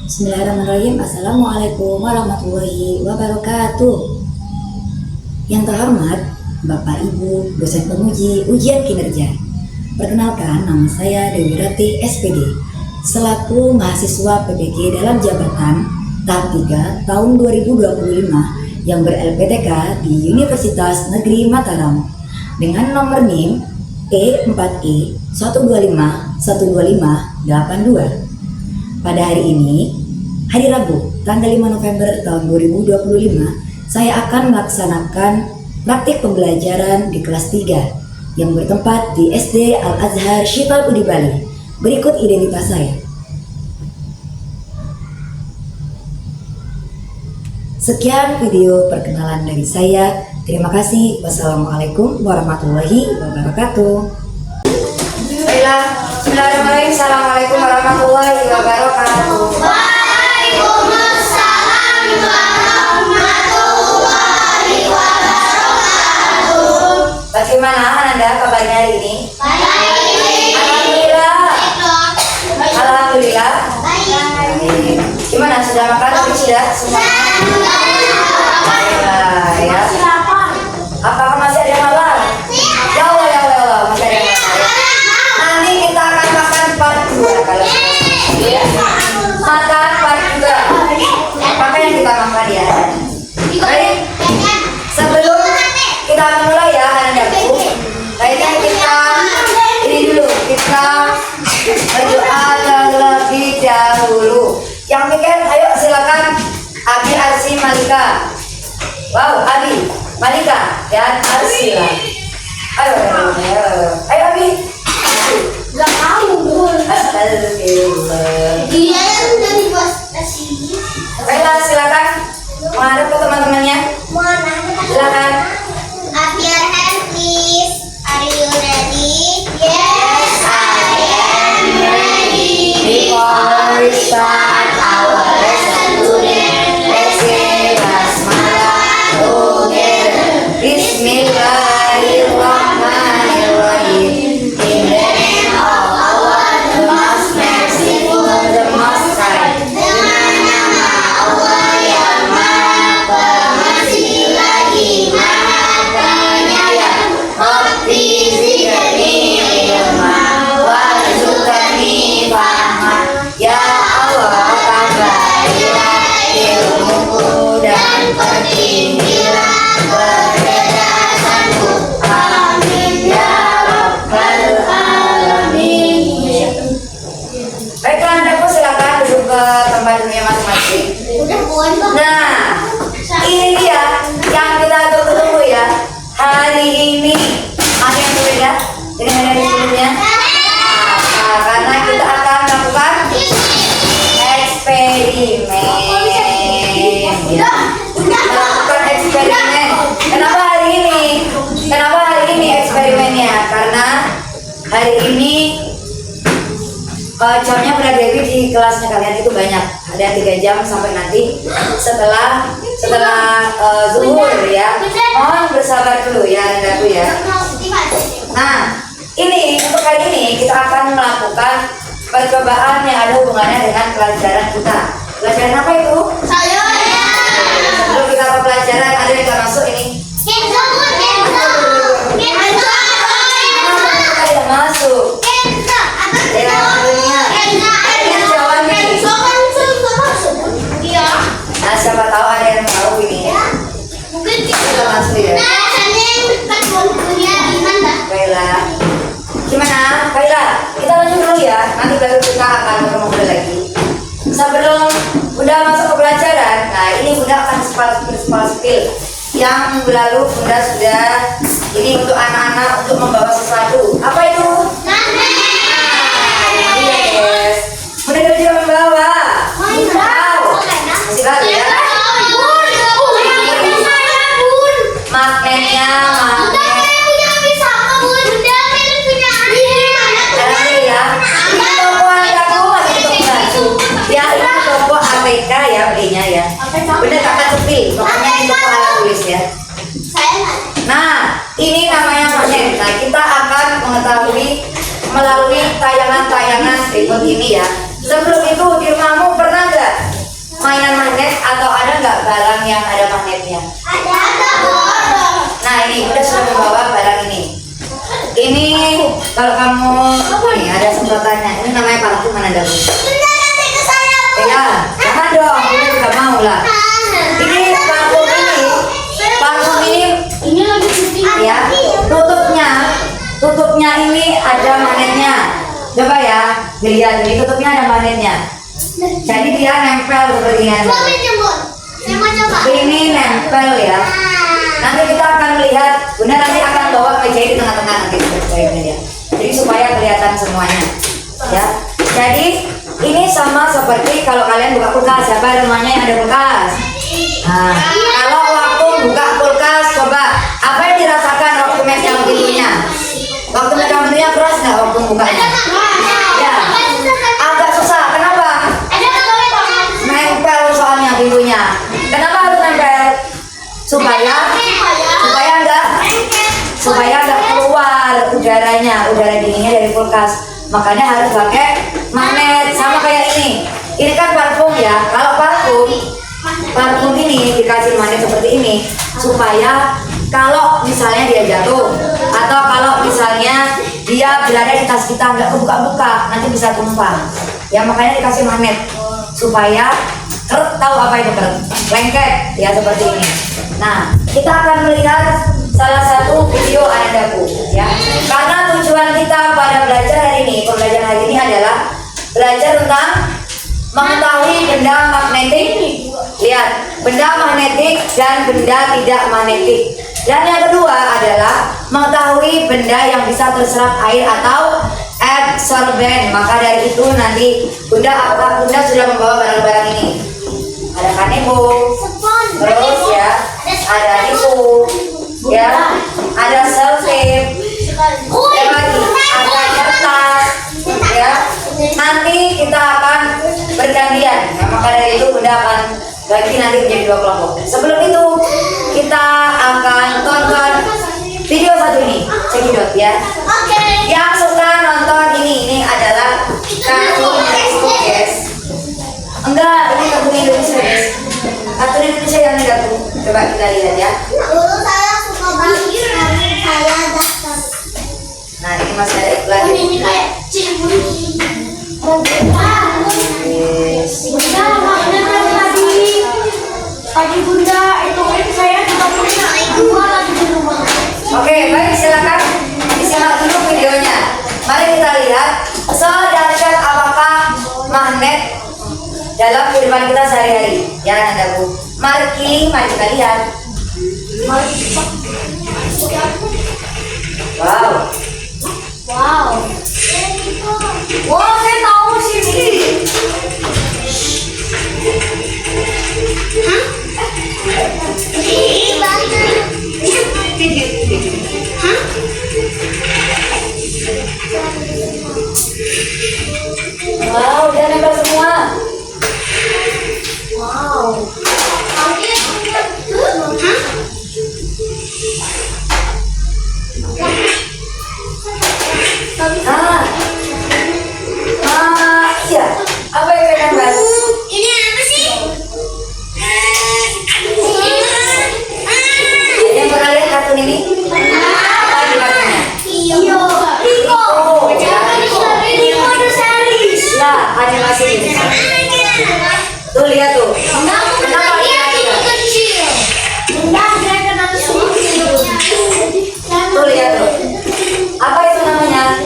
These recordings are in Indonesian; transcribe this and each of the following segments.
Bismillahirrahmanirrahim. Assalamualaikum warahmatullahi wabarakatuh. Yang terhormat Bapak Ibu dosen penguji ujian kinerja, perkenalkan, nama saya Dewi Rati SPD selaku mahasiswa PPG dalam jabatan tahap 3 tahun 2025 yang ber-LPTK di Universitas Negeri Mataram dengan nomor NIM E4E 125 Pada hari ini, hari Rabu, tanggal 5 November tahun 2025, saya akan melaksanakan praktik pembelajaran di kelas 3 yang bertempat di SD Al-Azhar Syifal Budi Bali. Berikut identitas saya. Sekian video perkenalan dari saya. Terima kasih. Wassalamualaikum warahmatullahi wabarakatuh. Baiklah, bismillahirrahmanirrahim. Assalamualaikum warahmatullahi wabarakatuh. Waalaikumsalam warahmatullahi wabarakatuh. Bagaimana Anda kabarnya hari ini? Baik. Alhamdulillah. Alhamdulillah. Baik. Gimana, sudah makan? Sudah semuanya? Baiklah ya. Apakah masih ada yang malam? Ya Allah, ya Allah, ya Allah, masih ada yang malam. Nanti kita akan makan part 2 kalau ya. Makan part 2. Apa yang kita makan ya? Baik. Sebelum kita mulai ya anak-anakku, baiknya kita ini dulu, kita berdoa terlebih dahulu. Yang mikir, ayo silakan Abi Arsi Malika. Wow, Abi Malika dan Arsila. Ayo, Abi. Gak tahu, Bun. Astagfirullah. Dia yang dari bos sini. Baiklah, silakan menghadap ke teman-temannya. Mana? Silakan. Up your hand, please. Are you ready? Yes, I am ready. Before we start our lesson today, let's say basmalah together. Bismillahirrahmanirrahim. In the name of Allah, the most merciful, the most kind. Dengan nama Allah yang Maha Pengasih lagi Maha Penyayang. Rabbi zidni ilma warzuqni fahma. Ya Allah, tambahlah ilmuku dan pertinggilah kecerdasanku. Amin ya rabbal alamin. Baiklah, Anda silakan duduk ke tempat duduknya masing-masing. Udah buat Nah, ini dia yang kita tunggu-tunggu ya. Hari ini ada yang berbeda dengan hari sebelumnya. Nah, karena kita akan melakukan eksperimen. Ya. Melakukan eksperimen. Kenapa hari ini? Kenapa hari ini eksperimennya? Karena hari ini jamnya Dewi di kelasnya kalian itu banyak, ada 3 jam sampai nanti setelah zuhur ya. Mohon bersabar dulu ya andaku ya. Nah, ini untuk kali ini kita akan melakukan percobaan yang ada hubungannya dengan pelajaran kita. Pelajaran apa itu? saya. Sebelum kita ke pelajaran, ada yang nggak masuk ini? Kenzo. Kenapa tidak masuk? Ya, sebelumnya. Kalian jawab nih. Iya. Nah, siapa tahu ada yang tahu ini. Mungkin Kita masuk ya. Baiklah. Gimana? Baiklah, kita lanjut dulu ya. Nanti baru kita akan ngobrol lagi. Sebelum Bunda masuk ke pelajaran, nah ini Bunda akan spill yang lalu Bunda sudah ini untuk anak-anak untuk membawa sesuatu. Apa itu? Yes. Bunda sudah membawa. Wow. Masih baru ya. Magnetnya, magnet. Ini toko anakku masih toko baju. Ya, ini toko APK ya belinya ya. Bunda gak akan sepi. Pokoknya ini toko alat tulis ya. Nah, ini namanya magnet. Nah, kita akan mengetahui melalui tayangan-tayangan berikut ini ya. Sebelum itu di rumahmu pernah nggak nggak barang yang ada magnetnya? Ada. Nah ini Bunda sudah membawa barang ini. Ini kalau kamu nih ada semprotannya. Ini namanya parfum mana dah? Bunda kasih ke saya. Ya, jangan dong. Bunda juga mau lah. Ini parfum ini lagi syuting. ya. Tutupnya ini ada magnetnya. Coba ya, dilihat ini tutupnya ada magnetnya. Jadi dia nempel seperti ini. Coba jemput. Saya mau coba. Ini nempel ya. Nanti kita akan melihat, Bunda nanti akan bawa meja di tengah-tengah nanti meja. Jadi supaya kelihatan semuanya. Ya. Jadi ini sama seperti kalau kalian buka kulkas, siapa rumahnya yang ada kulkas? Nah, kalau waktu buka kulkas, coba apa yang dirasakan waktu megang pintunya? Waktu megang pintunya keras nggak waktu bukanya? Ya, agak susah. Kenapa? Nempel soalnya pintunya. Kenapa harus nempel? Supaya enggak keluar udara dinginnya dari kulkas. Makanya harus pakai magnet sama kayak ini. Ini kan parfum ya. Kalau parfum ini dikasih magnet seperti ini supaya kalau misalnya dia jatuh atau kalau misalnya dia berada di tas kita nggak kebuka-buka nanti bisa tumpah. Ya makanya dikasih magnet supaya tahu apa itu lengket ya seperti ini. Nah kita akan melihat salah satu video Anandaku ya, karena tujuan kita pada pembelajaran hari ini adalah belajar tentang mengetahui benda magnetik. Lihat, benda magnetik dan benda tidak magnetik. Dan yang kedua adalah mengetahui benda yang bisa terserap air atau absorben. Maka dari itu nanti apakah Bunda sudah membawa barang-barang ini? Ada kanebo, terus ya, ada tisu, ya, ada selotip, ada kertas, ya. Nanti kita akan bergantian. Nah, maka dari itu Bunda akan bagi nanti menjadi 2 kelompok. Sebelum itu kita akan tonton video satu ini, cekidot ya. Yang suka nonton ini adalah kartun guys. Enggak, ini kartun Indonesia guys. Kartun Indonesia yang ini aku. Coba kita lihat ya. Dulu saya suka banget saya datang. Nah ini masih ada iklan. Ini kayak cibuli. Yes. Bunda, makanya tadi Bunda itu saya juga punya dua lagi di rumah. Oke, baik silakan disimak dulu videonya. Mari kita lihat sedahsyat apakah magnet dalam kehidupan kita sehari-hari. Ya, Anandaku. Mari kita lihat. Wow. Wow, saya tahu sini. Wow, dia nempel semua. Iya. Apa yang kalian nempel? Ini apa sih? Yang pernah lihat kartun ini? Apa di kartunnya? Riko. Ya, animasi ini. Tuh lihat tuh. Kenapa dia tidak? Tuh lihat tuh. Apa itu namanya?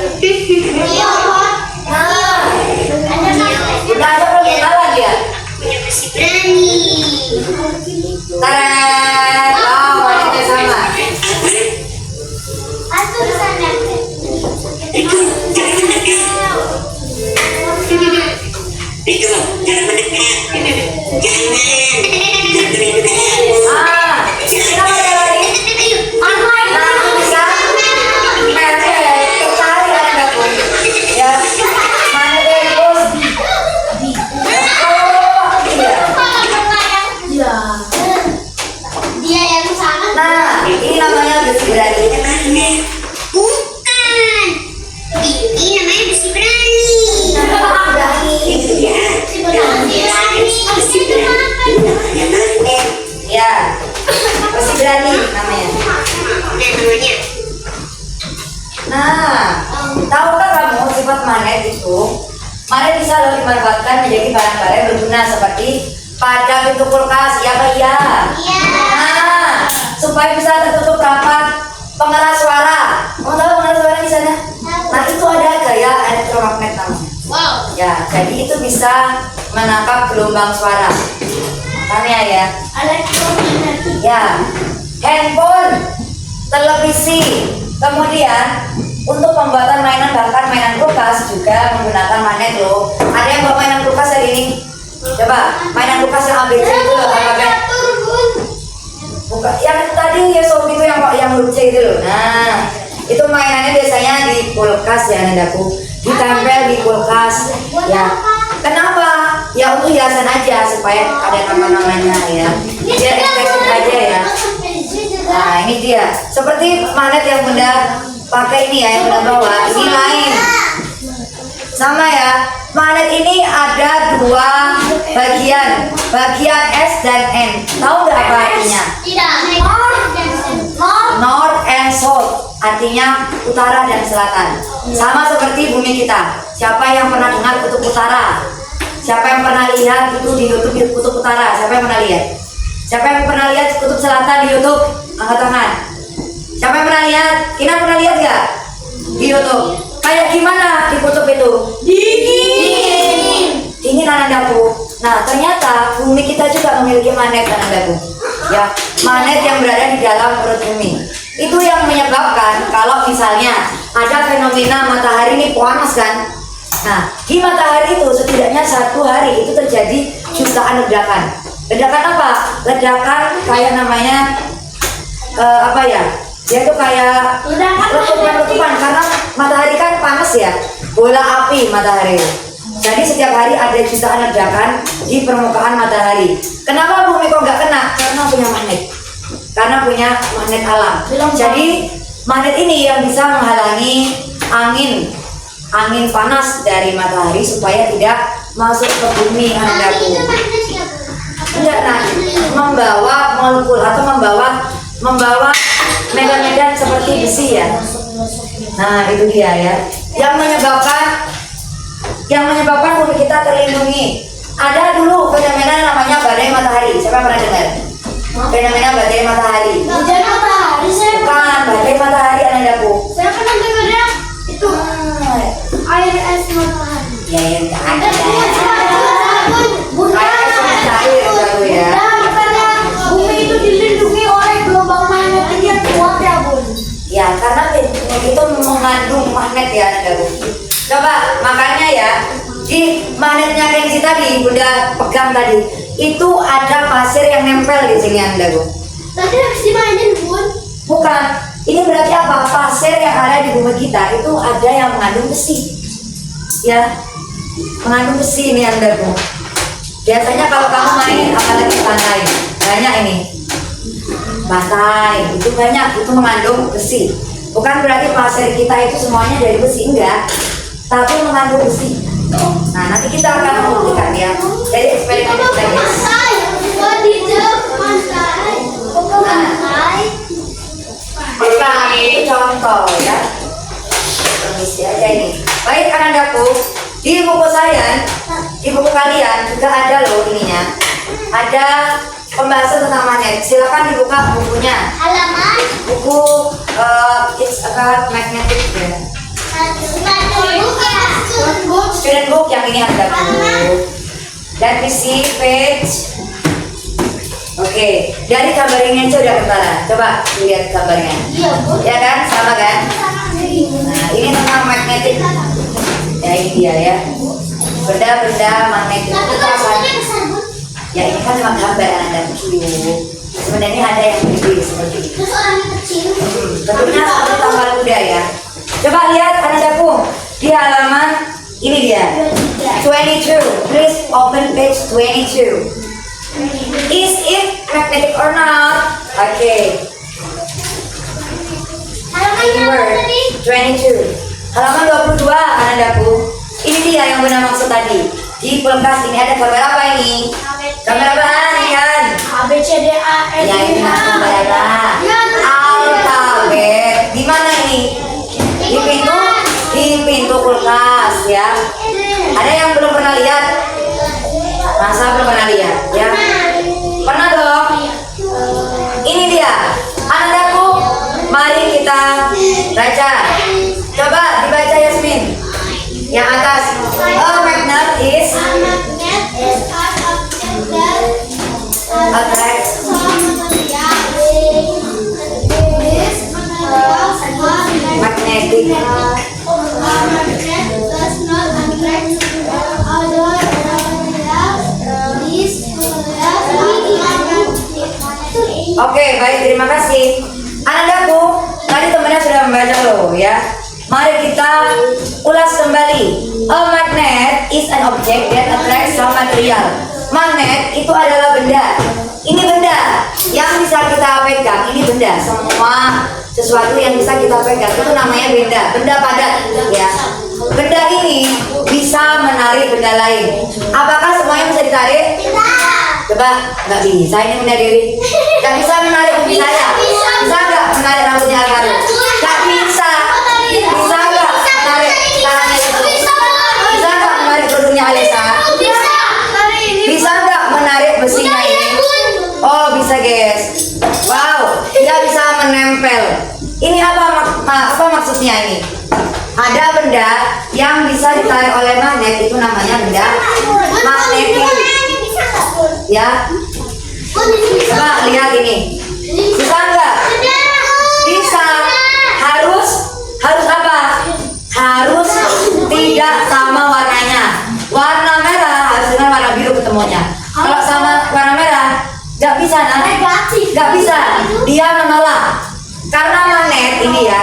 Nah, udah ada belum kenalan dia? Taran. Wow, warnanya sama. Kenapa ada lagi? Nah, bisa tertarik Anandaku. Ya, mana dia bos? Dia yang sana. Nah, ini namanya besi berani. Bukan. Ini namanya besi berani. Berani. Besi berani. Besi berani. buatkan menjadi barang-barang yang berguna seperti pada pintu kulkas, ya Pak ya. Iya. Nah, supaya bisa tertutup rapat. Pengeras suara, kamu tahu pengeras suara di sana? Nah itu ada gaya elektromagnet namanya. Wow. Ya, jadi itu bisa menangkap gelombang suara. Makanya ya. Elektromagnetik. Ya, handphone, televisi, kemudian untuk pembuatan mainan bahkan mainan kulkas juga menggunakan magnet loh. Ada yang bawa mainan kulkas hari ini? Coba, mainan kulkas yang ABC itu loh, apa? Bukan, yang tadi ya sob itu yang lucu itu loh. Nah, itu mainannya biasanya di kulkas ya nendaku, ditempel di kulkas. Ya, kenapa? Ya untuk hiasan aja supaya ada nama-namanya ya. Biar estetik aja ya. Nah ini dia, seperti magnet yang bunda pakai ini ya, yang bunda bawa. Ini lain, sama ya. Magnet ini ada dua bagian, bagian S dan N. Tahu nggak apa artinya? Tidak. North and South, artinya utara dan selatan. Sama seperti bumi kita. Siapa yang pernah dengar kutub utara? Siapa yang pernah lihat itu di YouTube kutub utara? Siapa yang pernah lihat? Siapa yang pernah lihat kutub selatan di YouTube? Angkat tangan. Siapa yang pernah lihat? Kina pernah lihat nggak di YouTube? Kayak gimana di kutub itu? Dingin. Dingin anandaku. Nah ternyata bumi kita juga memiliki magnet anandaku. Ya, magnet yang berada di dalam perut bumi. Itu yang menyebabkan kalau misalnya ada fenomena matahari ini panas kan. Nah, di matahari itu setidaknya 1 hari itu terjadi jutaan ledakan. Ledakan apa? Ledakan kayak namanya apa ya? Dia itu kayak letupan karena matahari kan panas ya. Bola api matahari. Jadi setiap hari ada jutaan ledakan di permukaan matahari. Kenapa bumi kok nggak kena? Karena punya magnet. Karena punya magnet alam. Jadi magnet ini yang bisa menghalangi angin panas dari matahari supaya tidak masuk ke bumi anandaku. Enggak, nah, membawa molekul atau membawa medan-medan seperti besi ya. Nah itu dia ya. Yang menyebabkan bumi kita terlindungi. Ada dulu fenomena namanya badai matahari. Siapa yang pernah dengar? Fenomena badai matahari. Badai matahari saya Bukan, badai matahari anandaku. Saya pernah dengarnya itu air es matahari. Ya yang enggak ada. Bunda, Air es matahari anandaku ya. katanya bumi itu dilindungi oleh gelombang magnetik yang kuat ya bun. Ya karena itu mengandung magnet ya anandaku. Coba makanya ya di magnetnya gengsi tadi bunda pegang tadi itu ada pasir yang nempel di sini anandaku. Tadi habis dimainin bun. Bukan, ini berarti apa? Pasir yang ada di bumi kita itu ada yang mengandung besi. Ya, mengandung besi ini anandaku. Biasanya kalau kamu main apalagi di pantai, banyak ini pantai itu banyak itu mengandung besi. Bukan berarti pasir kita itu semuanya dari besi, enggak, tapi mengandung besi. Nah nanti kita akan membuktikan ya. Jadi eksperimen kita guys. Bukan, itu contoh ya. Permisi aja ini. Baik anandaku, di buku saya, di buku kalian juga ada loh ininya. Ada pembahasan tentang magnet. Silakan dibuka bukunya. Halaman Buku It's About Magnetic ya. Student book yang ini anandaku. Let me see page. Oke, dari gambar ini aja udah ketahuan. Coba lihat gambarnya. Iya bun. Ya kan, sama kan? Nah, ini tentang magnetik. Ya ini dia ya. Benda-benda magnetik itu apa? Ya ini kan cuma gambar ada kecil. Sebenarnya ada yang gede seperti ini. Terus orangnya kecil. Bentuknya seperti tambal kuda ya. Coba lihat anandaku di halaman ini dia. 22. Please open page 22. Is it magnetic or not? Okay. Halamannya apa tadi? 22. Halaman 22 anandaku. Ini dia yang benar maksud tadi. Di kulkas ini ada gambar apa ini? Gambar apa kan? A B C D A F Ya ini gambar apa? Alfabet. Di mana ini? Di pintu kulkas ya. Ada yang belum pernah lihat? Masa belum pernah lihat ya? Pernah dong? Ini dia. Anandaku, mari kita baca. Coba dibaca Yasmin. Yang atas. A magnet is attracts magnetic. Oke, baik, terima kasih. Anandaku, tadi temennya sudah membaca loh ya. Mari kita ulas kembali. A magnet is an object that attracts some material. Magnet itu adalah benda. Ini benda yang bisa kita pegang. Ini benda. Semua sesuatu yang bisa kita pegang itu namanya benda. Benda padat ya. Benda ini bisa menarik benda lain. Apakah semuanya bisa ditarik? Coba, nggak bisa ini bunda Dewi. Nggak bisa menarik kuku saya. Bisa nggak menarik rambutnya Alvaro? Nggak bisa. Bisa nggak menarik tangannya itu? Bisa nggak menarik kerudungnya Alisa? Bisa nggak menarik besinya ini? Oh bisa guys. Wow, dia bisa menempel. Ini apa maksudnya ini? Ada benda yang bisa ditarik oleh magnet, itu namanya benda magnetik. Ya, coba lihat ini. Bisa nggak? Bisa. Harus apa? Harus tidak sama warnanya. Warna merah harus dengan warna biru ketemunya. Kalau sama warna merah, nggak bisa, nah. Nggak bisa. Dia menolak. Karena magnet ini ya,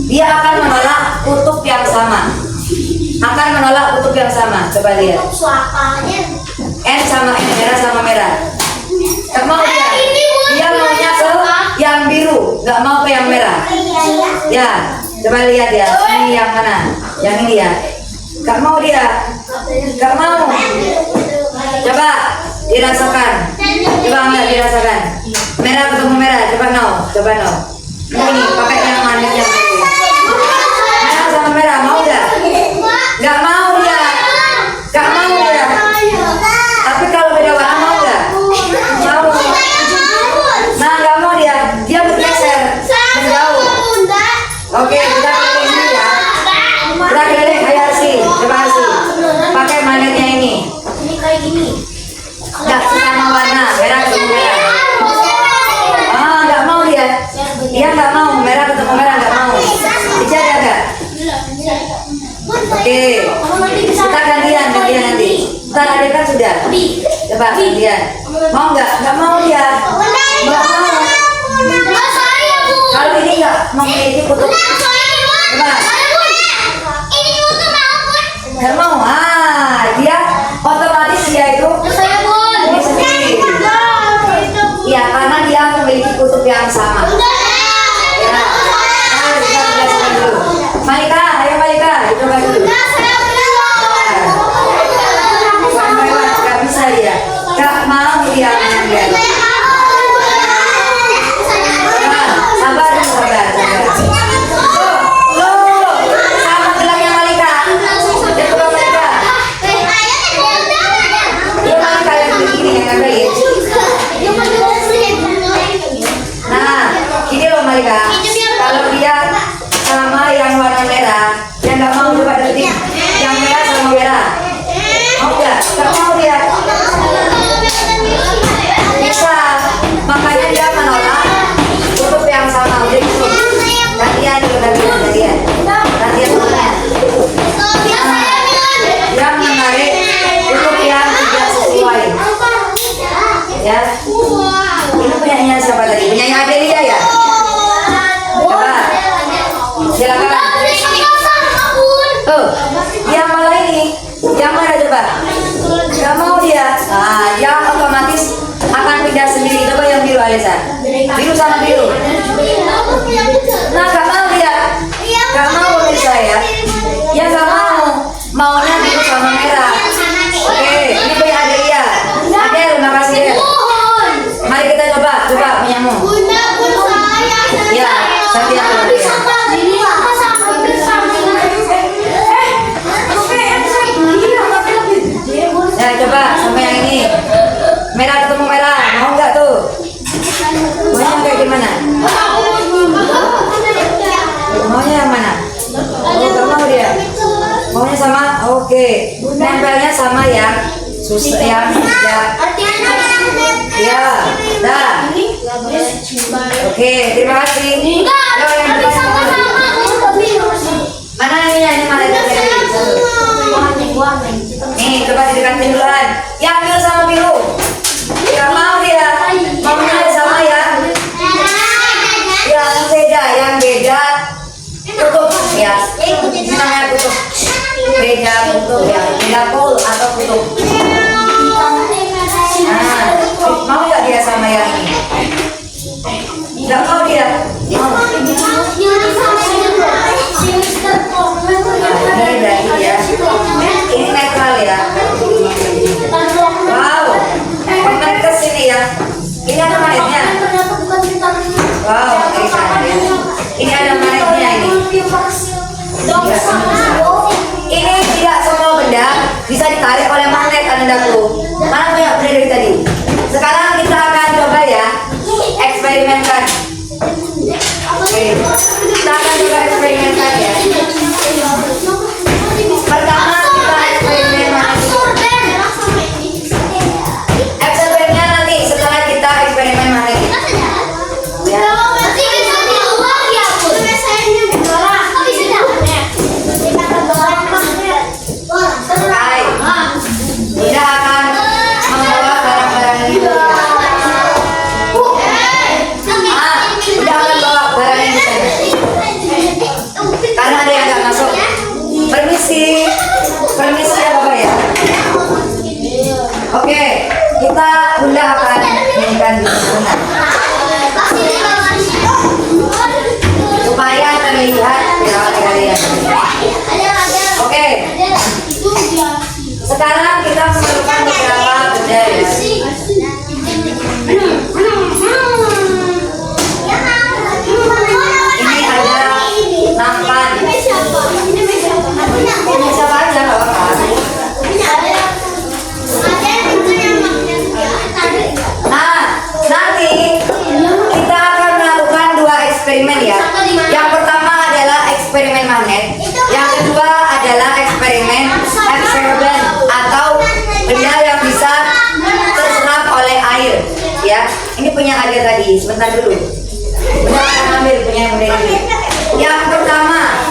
dia akan menolak kutub yang sama. Akan menolak kutub yang sama. Coba lihat. N sama N, merah sama merah. Gak mau dia. Dia maunya ke yang biru, gak mau ke yang merah. Ya, coba lihat ya. Ini yang mana? Yang ini ya. Gak mau dia. Gak mau. Coba dirasakan. Coba enggak dirasakan. Merah ketemu merah. Coba no. Coba no. Ini pakai yang manis yang ini. Merah sama merah mau gak? Gak mau dia. Gak mau dia. Tapi kalau beda warna mau nggak? Mau. Nah nggak mau dia. Dia bergeser menjauh. Oke, kita keliling dulu ya. Kita keliling, ayo Arsi. Coba Arsi. Pakai magnetnya ini. Nggak sama warna, merah ketemu merah. Ah nggak mau dia. Dia nggak mau, merah ketemu merah nggak mau. Bisa dia nggak? Oke. Kita gantian nanti. Ntar adik kan sudah. Coba gantian. Mau nggak? Nggak mau dia. Nggak mau. Kalau ini nggak memiliki kutub. Coba. Nggak mau. Ah, dia otomatis dia itu ini sendiri. Iya, karena dia memiliki kutub yang sama. Ya. Nah, kita jelaskan dulu. Malika, ayo Malika, coba dulu. Dia gak mau dia mengambil. Sabar dulu, sabar. Loh, sama gelangnya Malika. Ya coba Malika. Ya Malika yang begini yang ngambilin. Nah, gini loh Malika. Kalau dia sama yang warna merah, yang gak mau coba detik. Yang merah sama merah. Mau gak? Gak mau dia. Bisa, makanya dia menolak kutub yang sama. Udah gitu. Gantian dulu, gantian. Gantian dulunya. Dia menarik kutub yang tidak sesuai. Ya. Ini punyanya siapa tadi? Punyanya Adelia ya? Coba. Silakan. Oh, yang malah ini. Yang mana coba? Gak mau dia. Nah, dia otomatis akan pindah sendiri. Coba yang biru Alisa. Biru sama biru. Nah, gak mau dia. Gak mau pemirsa ya. Ya gak mau. Maunya biru sama merah. Oke, ini punya Adelia. Adel, makasih ya. Mari kita coba punyamu. Ya, saya yang ya, coba sampai yang ini nempelnya sama yang susah yang tidak. Ya, dah. Oke, terima kasih. Ayo, yang depan. Mana ini mana ini? Nih, coba didekatin duluan. Ya, ambil sama biru. Gak mau dia. Maunya sama ya. Yang beda kutub ya. Ini namanya kutub. Beda kutub ya. Beda pol atau kutub. Nah, mau nggak dia sama yang ini? Nggak mau dia. Mau. Ini dari ya. Ini netral ya. Wow. Komen ke sini ya. Ini ada magnetnya. Wow, dari sana ya. Ini ada magnetnya ini. Ini tidak semua benda bisa ditarik oleh magnet anandaku. Mana banyak benda dari tadi. Sekarang kita akan coba ya eksperimenkan. Oke. Kita akan coba eksperimenkan ya. Pertama kita eksperimen eksperimennya nanti setelah kita eksperimen magnet. Ya. Hai. Tidak akan membawa barang-barang ini. Tidak akan bawa barang ini karena ada yang nggak masuk. Permisi, permisi ya Bapak ya. Oke, kita Bunda akan nyanyikan di sana supaya terlihat lewat kalian. Oke, sekarang kita memerlukan beberapa benda ya. Ini ada nampan. Ini siapa aja nggak apa-apa. Nah, nanti kita akan melakukan dua eksperimen ya. Yang pertama adalah eksperimen magnet. Yang kedua adalah eksperimen absorbent atau benda yang bisa terserap oleh air. Ya, ini punya ada tadi. Sebentar dulu. Benda akan ambil punya yang benda ini. Yang pertama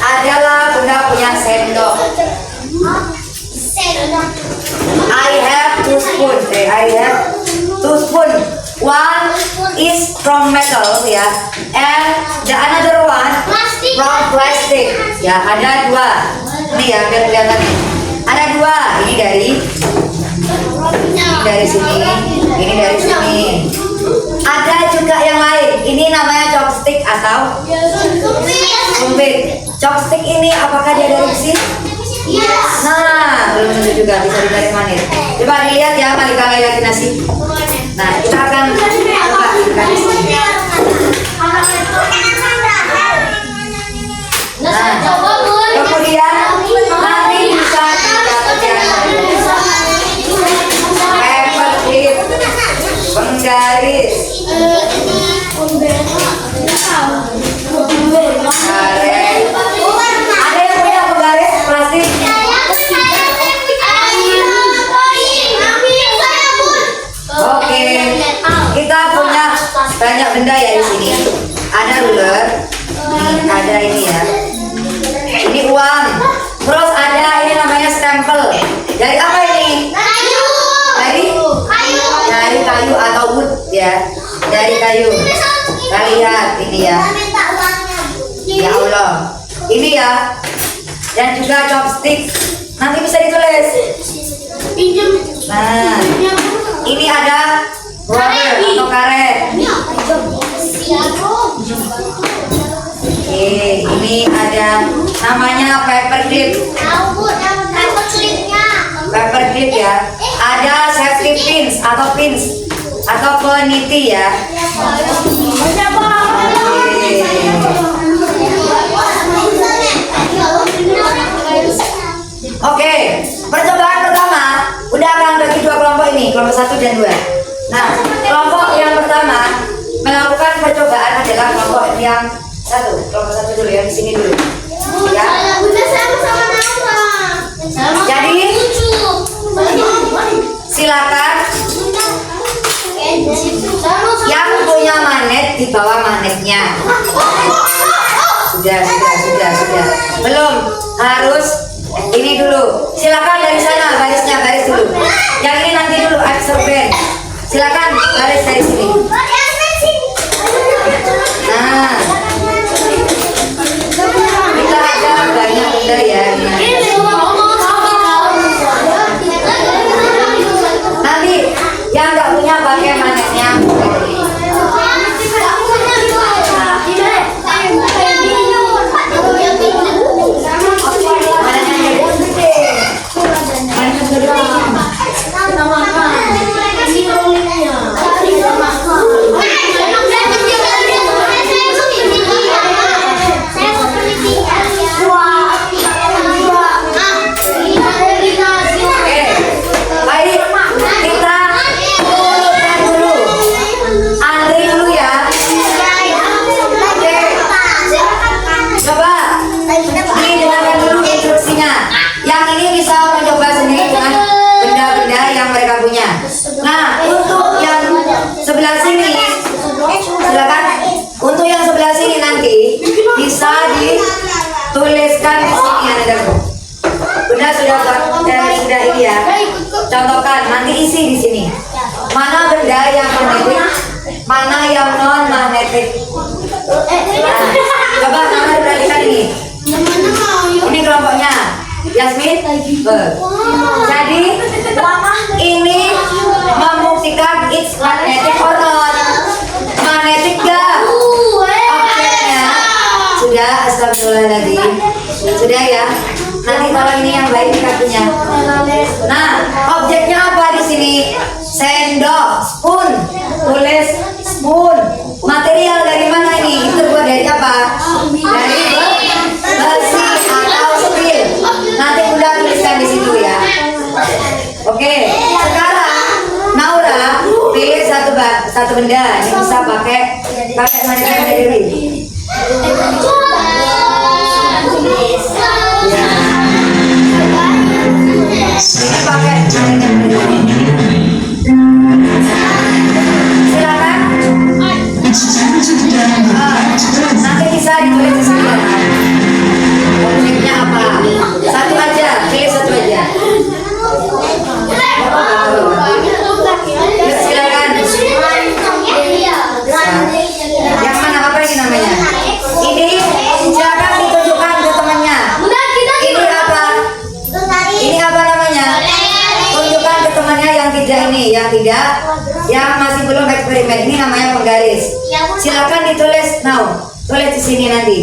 adalah benda punya sendok. I have two spoon. I have two spoon. One is from metal ya, and the another one from plastic. Ya, ada dua. Nih ya, biar kelihatan nih. Ada dua. Ini dari sini. Ini dari sini. Ada juga yang lain. Ini namanya chopstick atau sumpit. Chopstick ini apakah dia dari besi? Nah, belum tentu juga bisa ditarik manis. Coba dilihat ya, Malika lagi nasi. Nah, kita akan coba ikan di sini. Nah, kemudian nanti bisa kita kerjakan paper clip, penggaris, karet. Ada yang punya penggaris plastik? Oke, kita punya banyak benda ya di sini. Ada ruler, ada ini ya. Ini uang. Terus ada ini namanya stempel. Dari apa ini? Dari kayu atau wood ya. Dari kayu. Kita lihat ini ya. Ya Allah. Ini ya. Dan juga chopstick. Nanti bisa ditulis. Nah, ini ada rubber atau karet. Oke, ini ada namanya paper clip. Paper clip ya. Ada safety pins atau peniti ya. Oke, percobaan pertama udah akan bagi dua kelompok ini, kelompok 1 dan 2. Nah, kelompok yang pertama melakukan percobaan adalah kelompok yang 1. Kelompok 1 dulu yang di sini dulu. Ya. Jadi silakan yang punya magnet di bawah magnetnya. Sudah. Belum, harus ini dulu. Silakan dari sana baris dulu. Yang ini nanti dulu absorben. Silakan baris dari sini. Nah, kita ada banyak benda ya. Nanti yang nggak punya pakai magnetnya. Nah, untuk yang sebelah sini, silakan. Untuk yang sebelah sini nanti bisa dituliskan di sini ada. Bunda sudah sudah ini ya. Contohkan, nanti isi di sini. Mana benda yang magnetik, mana yang non magnetik. Nah, coba kamu perhatikan ini. Ini kelompoknya. Yasmin, jadi ini membuktikan it's magnetic or not. Magnetic gak? Objeknya sudah, astagfirullahaladzim. Sudah ya. Nanti kalau ini yang baik di kakinya. Nah, objeknya apa di sini? Sendok, spoon. Tulis spoon. Material dari mana ini? Itu buat dari apa? Dari besi atau steel. Nanti Bunda tuliskan di situ ya. Oke, sekarang Naura pilih satu benda yang bisa pakai magnet sendiri. Ya. Ini pakai silakan. Nanti bisa ditulis di sini. Objeknya apa? Satu aja, pilih satu aja. Silakan. Yang mana, apa ini namanya? Ini silakan ditunjukkan ke temannya. Ini apa? Ini apa namanya? Tunjukkan ke temannya yang tidak, yang masih belum eksperimen. Ini namanya penggaris. Silakan ditulis, tulis di sini nanti,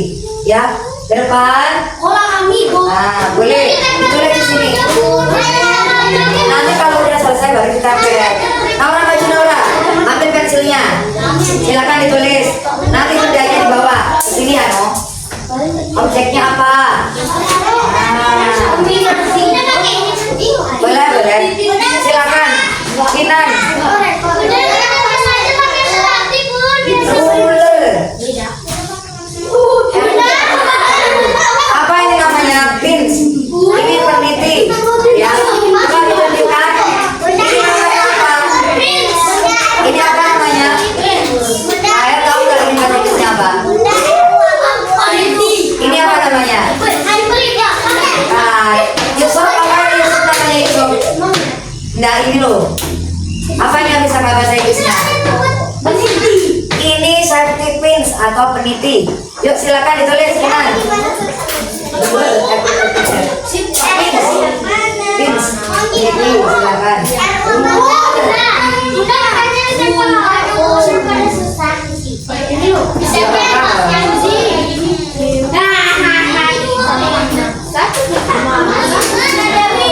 ya. Ke depan. Nah, boleh ditulis di sini. Nanti kalau udah selesai baru kita ambil. Naura, maju Naura, ambil pensilnya. Silakan ditulis. Nanti bendanya di bawah. Sini ya, no. Objeknya apa? Boleh. Silakan. Kinan. Apa ini namanya? Pins. Ini peniti. Ya. Coba ditunjukkan. Ini namanya apa? Ini apa namanya? Saya tahu nggak ini jenisnya apa? Ini apa namanya? Yusuf, apa Yusuf namanya Yusuf? Nah, ini loh. Apa yang bisa nggak bahasa Inggrisnya? Ini safety pins atau peniti. Yuk silakan ditulis Kinan. Pins. Ini silakan.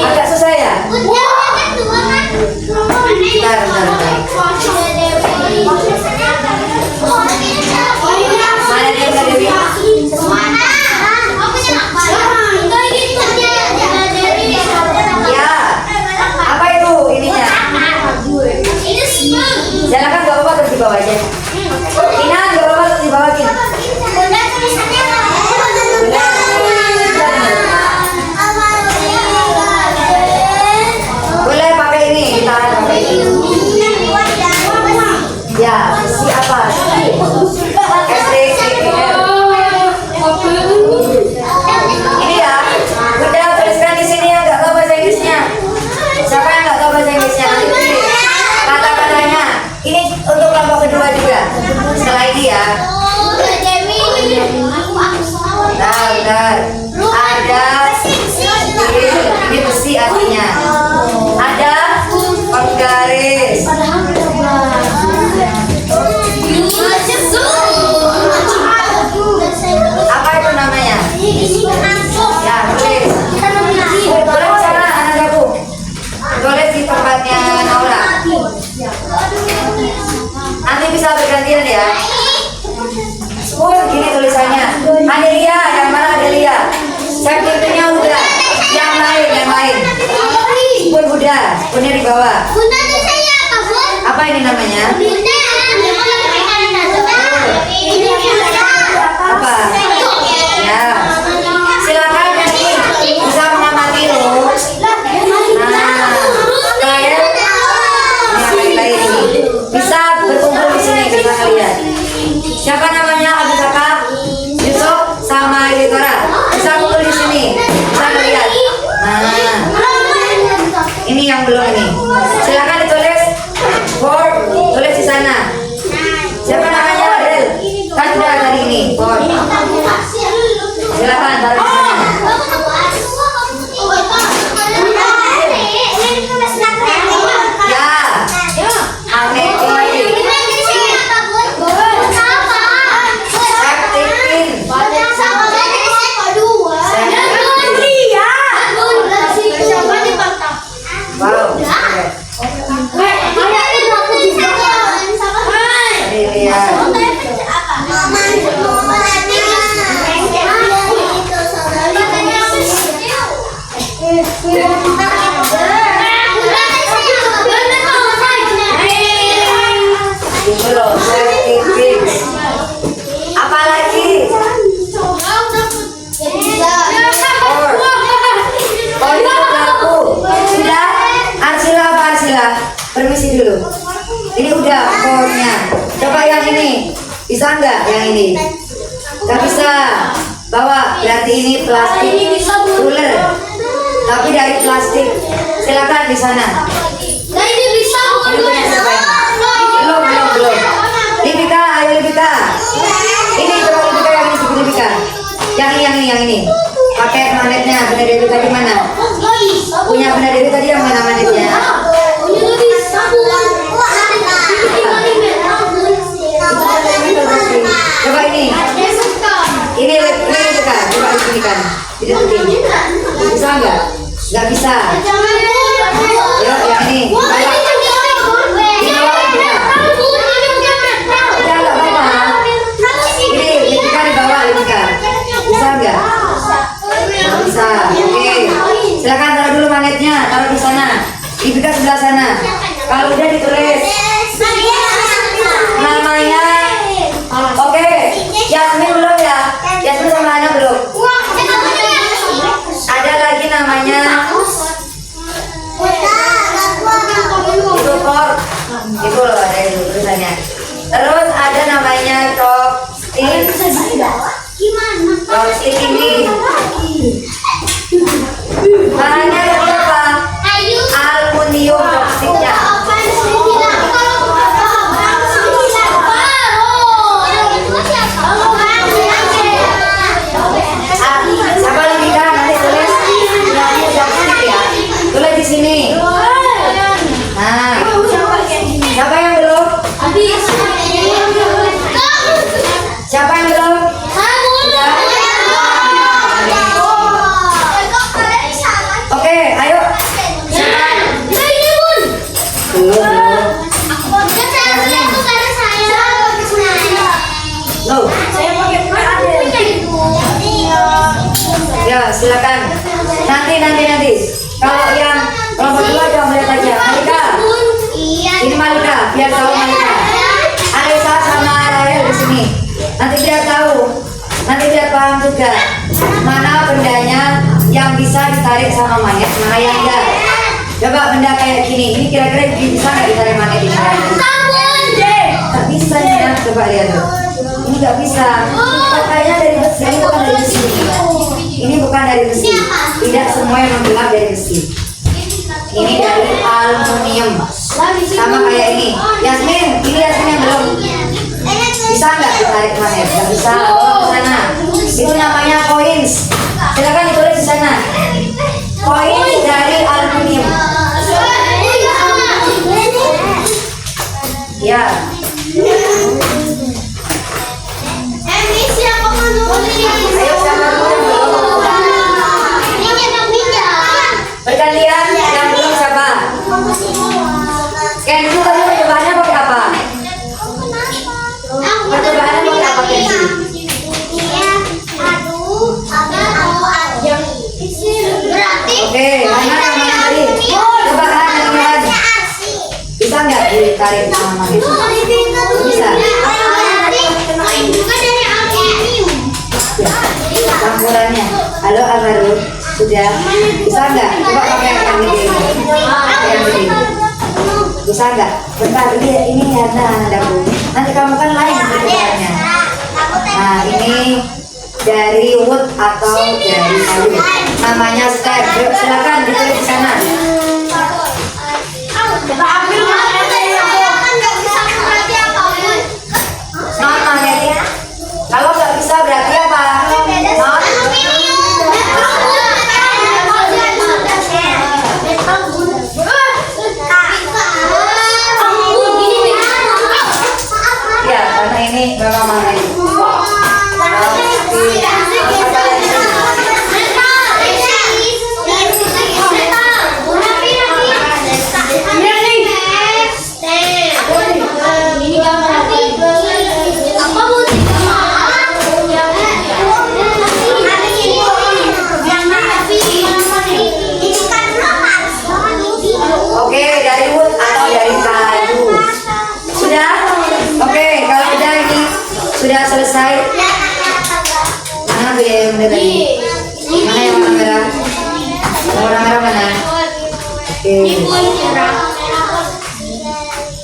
Agak susah ya? Bentar. Mana dia udah Dewi? Ya. Apa itu ininya? Silakan gak apa-apa terus di bawah aja. Ina gak apa-apa terus di bawah Kin. bisa bergantian ya. Gini tulisannya. Adelia, yang mana Adelia? Safety pinnya udah. Yang lain. Spoon udah. Spoonnya di bawah. Bunda tuh saya apa, Bun? Apa ini namanya? Bunda. Apa? Ya. Silakan yang ini bisa mengamati loh. Nah, kalian lain bisa berkumpul di sini kita lihat. Siapa namanya? Abu Bakar, Yusuf, sama Editora. Bisa kumpul di sini. Bisa lihat. Nah, ini yang belum ini. Silakan ditulis. Board, tulis di sana. Siapa namanya? Adel. Kan sudah tadi ini. Board. Silakan taruh di sana. Ya. Aneh. Wow. Itu loh, apalagi sudah. Arsila apa Arsila? Permisi dulu. Ini udah powernya. Coba yang ini, bisa nggak yang ini? Nggak bisa. Bawa, berarti ini plastik ruler, tapi dari plastik. Silakan di sana. Ini bisa Belum. Libika, ayo Libika. Ini coba Libika yang ini, Libika. Yang ini. Pakai magnetnya. Bunda Dewi tadi mana? Punya Bunda Dewi tadi yang mana magnetnya? Coba ini. Ini Libika. Coba disini kan. Bisa nggak? Nggak bisa. Ayo yang ini. Bisa. Oke. Silakan taruh dulu magnetnya, taruh di sana. Libika sebelah sana. Kalau udah ditulis namanya. Oke. Yasmin belum ya? Yasmin sama Ana belum? Ada lagi namanya. Itu kor. Itu loh ada itu tulisannya. Terus ada namanya chopstick. Chopstick ini bahannya dari apa? Aluminium chopsticknya. Siapa lagi kan? Nanti tulis namanya chopstick ya. Tulis di sini. Nah, siapa yang belum? Siapa yang belum? Oke, ayo. Belum. Ya, silakan. Nanti. Kalau berdua jangan melihat aja. Malika. Ini Malika, biar tahu Malika. Arisa sama Rahel di sini. Nanti biar tahu. Nanti biar paham juga. Mana bendanya yang bisa ditarik sama magnet, mana yang enggak. Coba benda kayak gini. Ini kira-kira bisa nggak ditarik magnet ini? Tak bisa ya. Coba lihat tuh. Ini nggak bisa. Kayaknya dari besi. Ini bukan dari besi. Ini bukan dari besi. Tidak semua yang menggelap dari besi. Ini dari aluminium. Sama kayak ini. Yasmin, ini Yasmin yang belum. Bisa nggak ditarik magnet? Nggak bisa. Bawa ke sana. Itu namanya coins. Silakan ditulis di sana. Coins dari aluminium. Ya. Ayo sama dulu. Bergantian yang belum siapa? Scan dulu tadi percobaannya pakai apa? ditarik sama magnet? Bisa. Campurannya. Halo Alvaro, sudah bisa nggak? Coba pakai yang gede ini. Yang gede. Bisa nggak? Bentar ini ada Bu. Nanti kamu kan lain percobaannya. Nah ini dari wood atau dari kayu. Namanya step. Yuk, silakan ditulis di sana. Not magnetic. Kalau nggak bisa berarti apa? Not. Ya, karena ini memang magnetik. Oke, dari wood atau dari kayu. Sudah? Oke, kalau udah ini sudah selesai. Mana tuh yang bener tadi? Mana yang warna merah? Yang warna merah mana? Oke.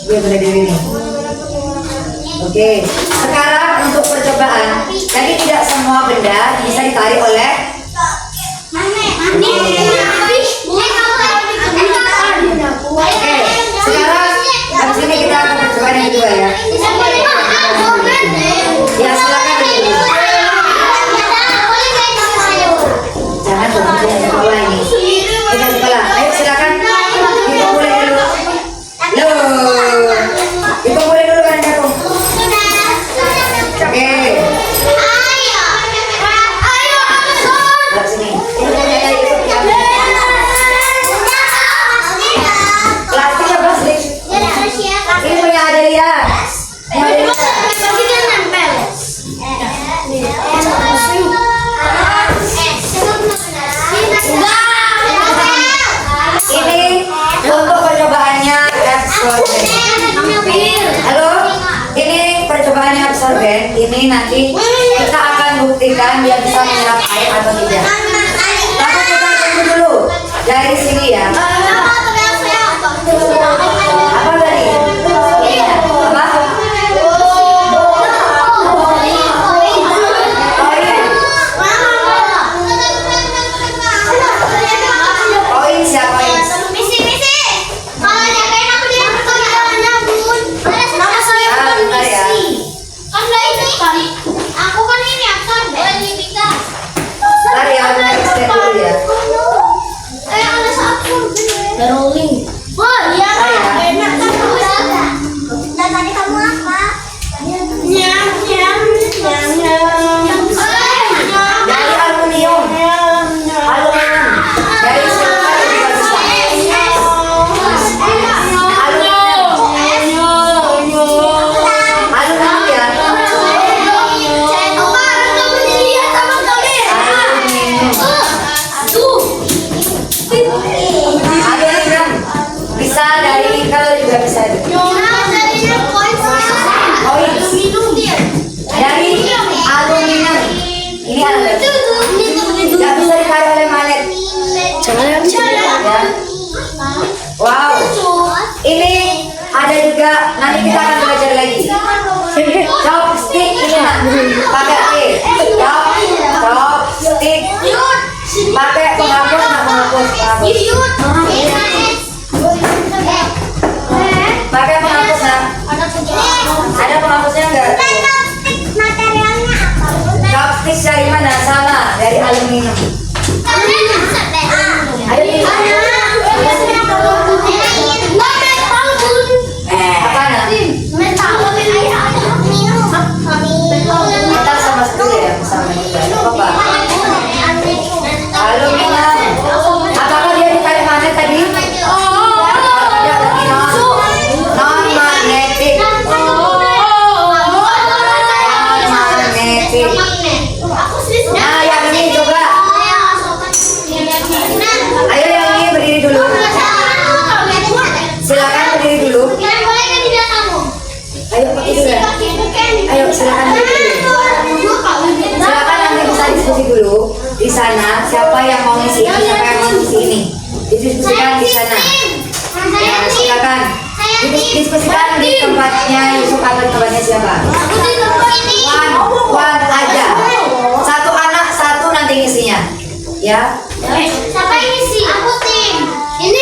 Gue bener diri nih. Oke, sekarang untuk percobaan. Tadi tidak semua benda bisa ditarik oleh. Oke, sekarang habis ini kita akan percobaan yang kedua ya. Ya silakan dulu. Jangan berhenti di sekolah ini. Kita sekolah. Ayo silakan. Kita mulai dulu. Loh, kita mulai dulu kan aku. Oke. Lihat sini. Ini punya dari itu ya. Plastik ya plastik. Ini punya Adelia. Ini untuk percobaannya absorben. Halo, ini percobaannya absorben. Ini nanti kita akan buktikan dia bisa menyerap air atau tidak. Tapi kita tunggu dulu dari sini ya. Apa tadi? Apa? Koin siapa ini? Bentar ya, next step dulu ya. Rolling. Oh iya, enak kan dan tadi kamu apa? Nyam nyam nyam nyam. Dari aluminium. Aluminium. Dari silver juga bisa. Aluminium ya. Aluminium. Bisa dari kalau juga bisa. Dari aluminium. Ini aluminium. Tidak bisa ditarik oleh magnet. Ya. Wow. Ini ada juga. Nanti kita akan belajar lagi. Chopstick ini nak. Pakai chopstick. Pakai penghapus nak penghapus. Pakai penghapus nak. Ada penghapusnya enggak? Materialnya apa? Chopstick dari mana? Sama, dari aluminium. Apa nak? Metal sama seperti ya, sama juga. Apa? Aluminium. Apakah dia ditarik magnet tadi? sana siapa yang mau ngisi ini, siapa yang mau ngisi ini. Didiskusikan di sana. Ya, silakan. Diskusikan di tempatnya Yusuf atau di tempatnya siapa? One aja. Satu anak satu nanti ngisinya. Ya. Siapa yang ngisi? Aku tim. Ini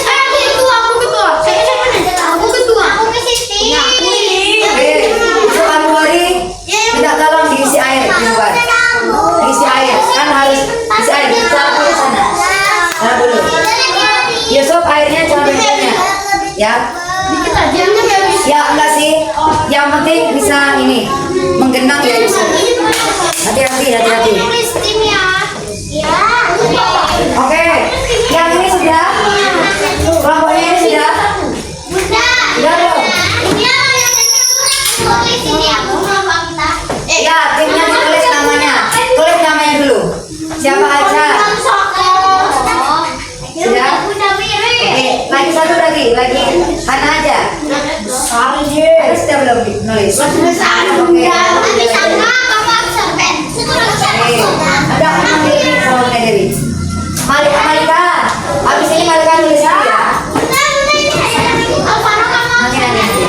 saya ketua, aku ketua. Saya siapa nih? Aku ketua. Aku ngisi tim. Oke. Yusuf Anwari minta tolong diisi air di luar. Diisi air kan harus diisi air. Cara dulu sana. Cara dulu. Yusuf airnya jangan banyak. Ya. Dikit aja enggak bisa. Ya enggak sih. Yang penting bisa ini menggenang ya Yusuf. Hati-hati. Tim ya. Ya. Oke. Yang ini sudah. Kelompoknya ini sudah. Bunda. Sudah belum? Ini apa yang tulis ini aku mau fakta. Ya, timnya ditulis namanya. Tulis namanya dulu. Siapa aja? Sudah? Oke, lagi satu lagi Hana aja. Ada sudah belum nulis? Oke. Ada Hana Dewi sama Bunda Dewi. Malika. Habis ini Malika nulis dulu ya. Nanti.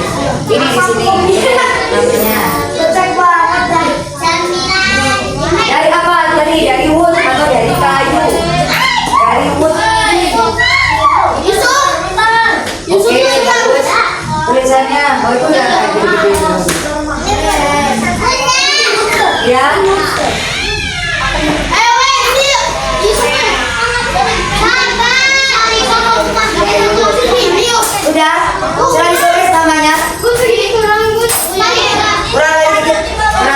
Ini di sini. Namanya. Dari apa tadi? Dari wood atau dari kayu? Dari wood. Oke, bagus. Tulisannya, oh itu udah kayak gede-gede. Ya. Udah. Sudah ditulis namanya. Kurang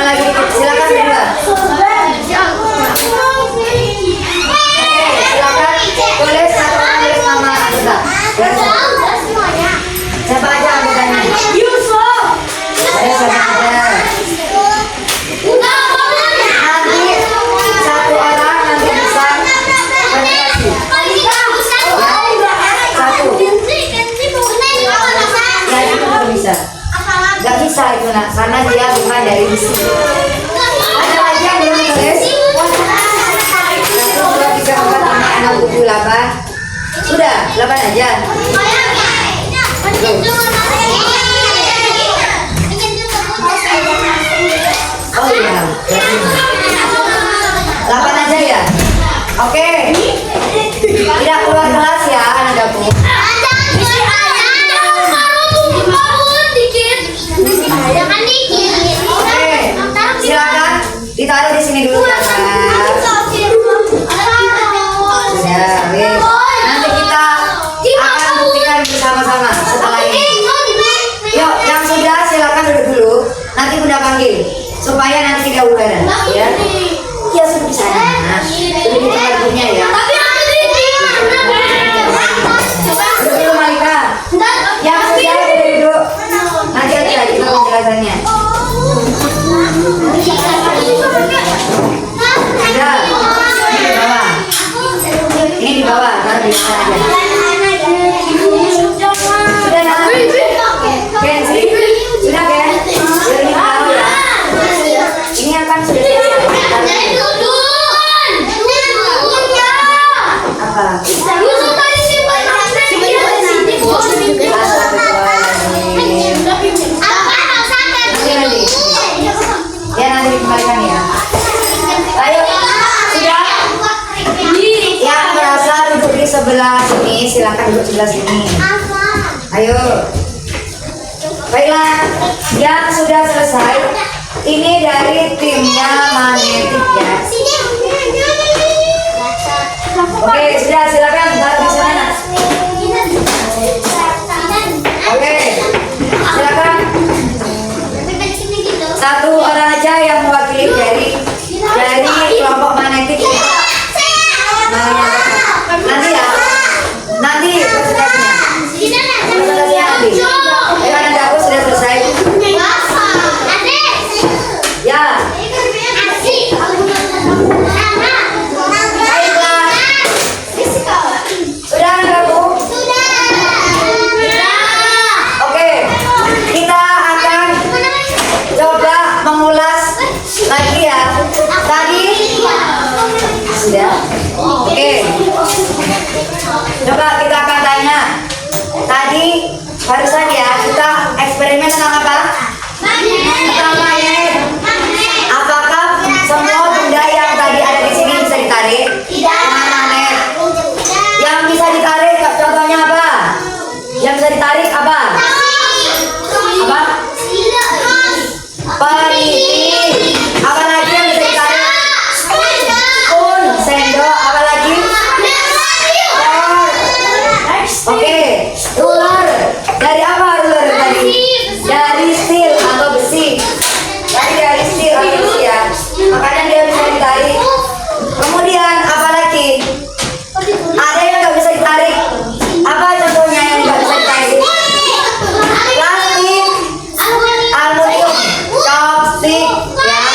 lagi dikit. Silakan berdua. Silakan tulis satu orang tulis nama anggota. Siapa aja anggotanya? Ada siapa aja? Nanti satu orang nanti bisa presentasi. Satu. Ya itu belum bisa. Gak bisa itu nak, karena dia bukan dari besi. Ada lagi yang belum tulis? 1, 2, 3, 4, 5, 6, 7, 8. Sudah, 8 aja. Oh iya, 8 aja ya. Oke. Tidak keluar kelas ya anak dapur. Oke, silakan ditaruh di sini dulu ya Kak. Ya, wes. Nanti kita akan buktikan bersama-sama setelah ini. Yuk, yang sudah silakan duduk dulu. Nanti Bunda panggil supaya nanti tidak udaran, ya. Ya sudah di sana. Duduk di tempat duduknya ya. Duduk dulu Malika. Yang sudah duduk. Nanti aja kita penjelasannya. Sudah. Ini di bawah. Ini di bawah, taruh di sana aja. Sudah nak? Ken, sini. Sudah Ken? Sudah ini taruh ya. Ini akan sudah selesai. Apa? Ya nanti dikembalikan ya. Ayo, sudah. Yang merasa duduk di sebelah sini, silakan duduk sebelah sini. Ayo. Baiklah, yang sudah selesai. Ini dari timnya magnetik ya. Oke, sudah silakan taruh di sana. Oke, silakan. Satu orang aja yang mewakili dari kelompok magnetik. Nanti ya, nanti presentasinya. Presentasinya nanti. Karena dapur sudah selesai. Ya. Baiklah. Sudah. Coba kita akan tanya. Tadi barusan ya kita eksperimen tentang apa? Tentang magnet. Apakah semua benda yang tadi ada di sini bisa ditarik dengan magnet? Yang bisa ditarik contohnya apa? Yang bisa ditarik apa? Apa? Peniti. Apa lagi yang bisa ditarik? Spoon, sendok, apa lagi? Oke, ruler. Dari apa ruler tadi? Dari steel atau besi. Tadi dari steel atau besi ya. Makanya dia bisa ditarik. Kemudian apa lagi? Ada yang nggak bisa ditarik. Apa contohnya yang nggak bisa ditarik? Plastik, aluminium, chopstick, ya,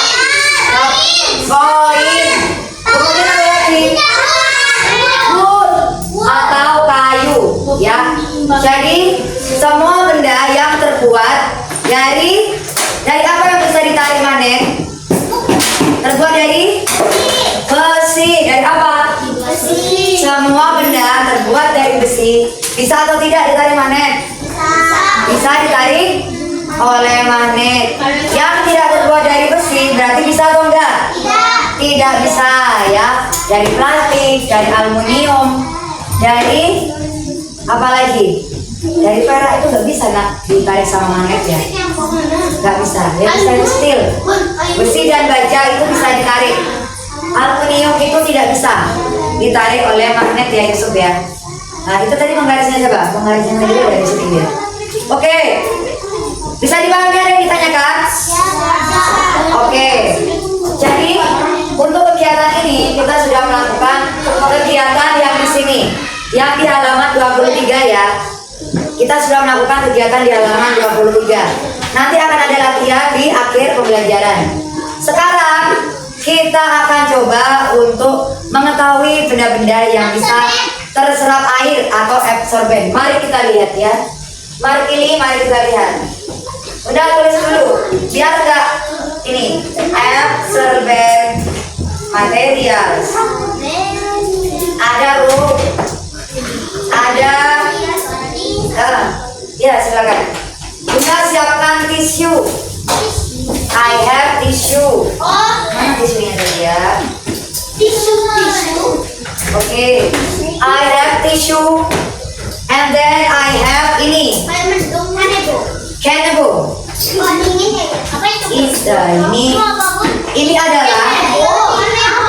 koin. Kemudian apa lagi? Wood atau kayu, ya. Jadi semua benda yang terbuat dari apa yang bisa ditarik magnet? Terbuat dari besi. Dari apa? Semua benda terbuat dari besi. Bisa atau tidak ditarik magnet? Bisa ditarik oleh magnet. Yang tidak terbuat dari besi berarti bisa atau enggak? Tidak bisa, ya. Dari plastik, dari aluminium, dari apa lagi? Dari perak itu nggak bisa nak ditarik sama magnet ya. Nggak bisa. Yang bisa itu steel. Besi dan baja itu bisa ditarik. Aluminium itu tidak bisa ditarik oleh magnet ya Yusuf ya. Nah itu tadi penggarisnya coba. Penggarisnya tadi dari sini ya. Oke. Bisa dipahami ada yang ditanyakan? Oke. Jadi untuk kegiatan ini kita sudah melakukan kegiatan yang di sini, yang di halaman 23 ya. Kita sudah melakukan kegiatan di halaman 23. Nanti akan ada latihan di akhir pembelajaran. Sekarang kita akan coba untuk mengetahui benda-benda yang bisa terserap air atau absorben. Mari kita lihat ya. Mari kita lihat. Udah tulis dulu. Biar enggak ini absorben materials. Ada roof. Ada ya silakan. Bunda siapkan tisu. I have tissue. Mana tisunya tadi ya? Oke. I have tissue. And then I have ini. Cannibal. Ini adalah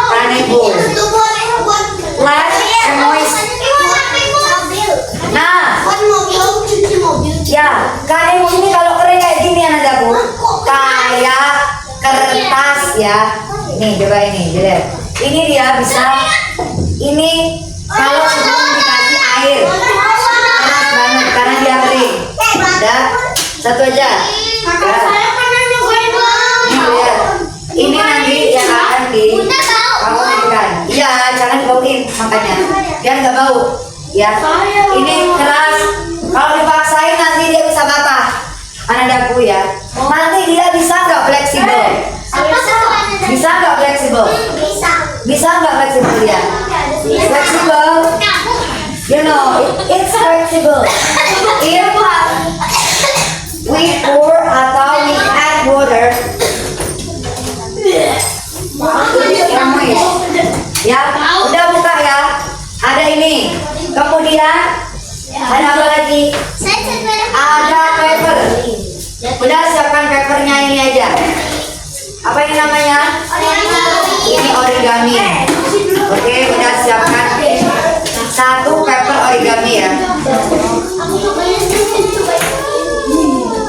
cannibal. Flash moist. Nah, ya, cannibal ini kalau kering kayak gini anakku, kayak kertas ya. Ini coba ini, lihat. Ini dia bisa. Ini kalau sebelum dikasih air keras banget karena dia kering. Udah, satu aja. Ya. Ini lihat. Ini nanti yang akan kamu makan. Iya, jangan dibauin makanya. Biar nggak bau. Ya. Ini keras. Kalau dipaksain nanti dia bisa patah. Anakku ya. Nanti dia bisa nggak fleksibel? Bisa nggak fleksibel? Bisa nggak fleksibel ya? Fleksibel. You know, it's flexible. If we pour atau we add water, ya, udah buka ya. Ada ini. Kemudian ada apa lagi? Ada paper. Udah siapkan papernya ini aja. Apa ini namanya? Ini origami. Oke, udah siapkan satu paper origami ya.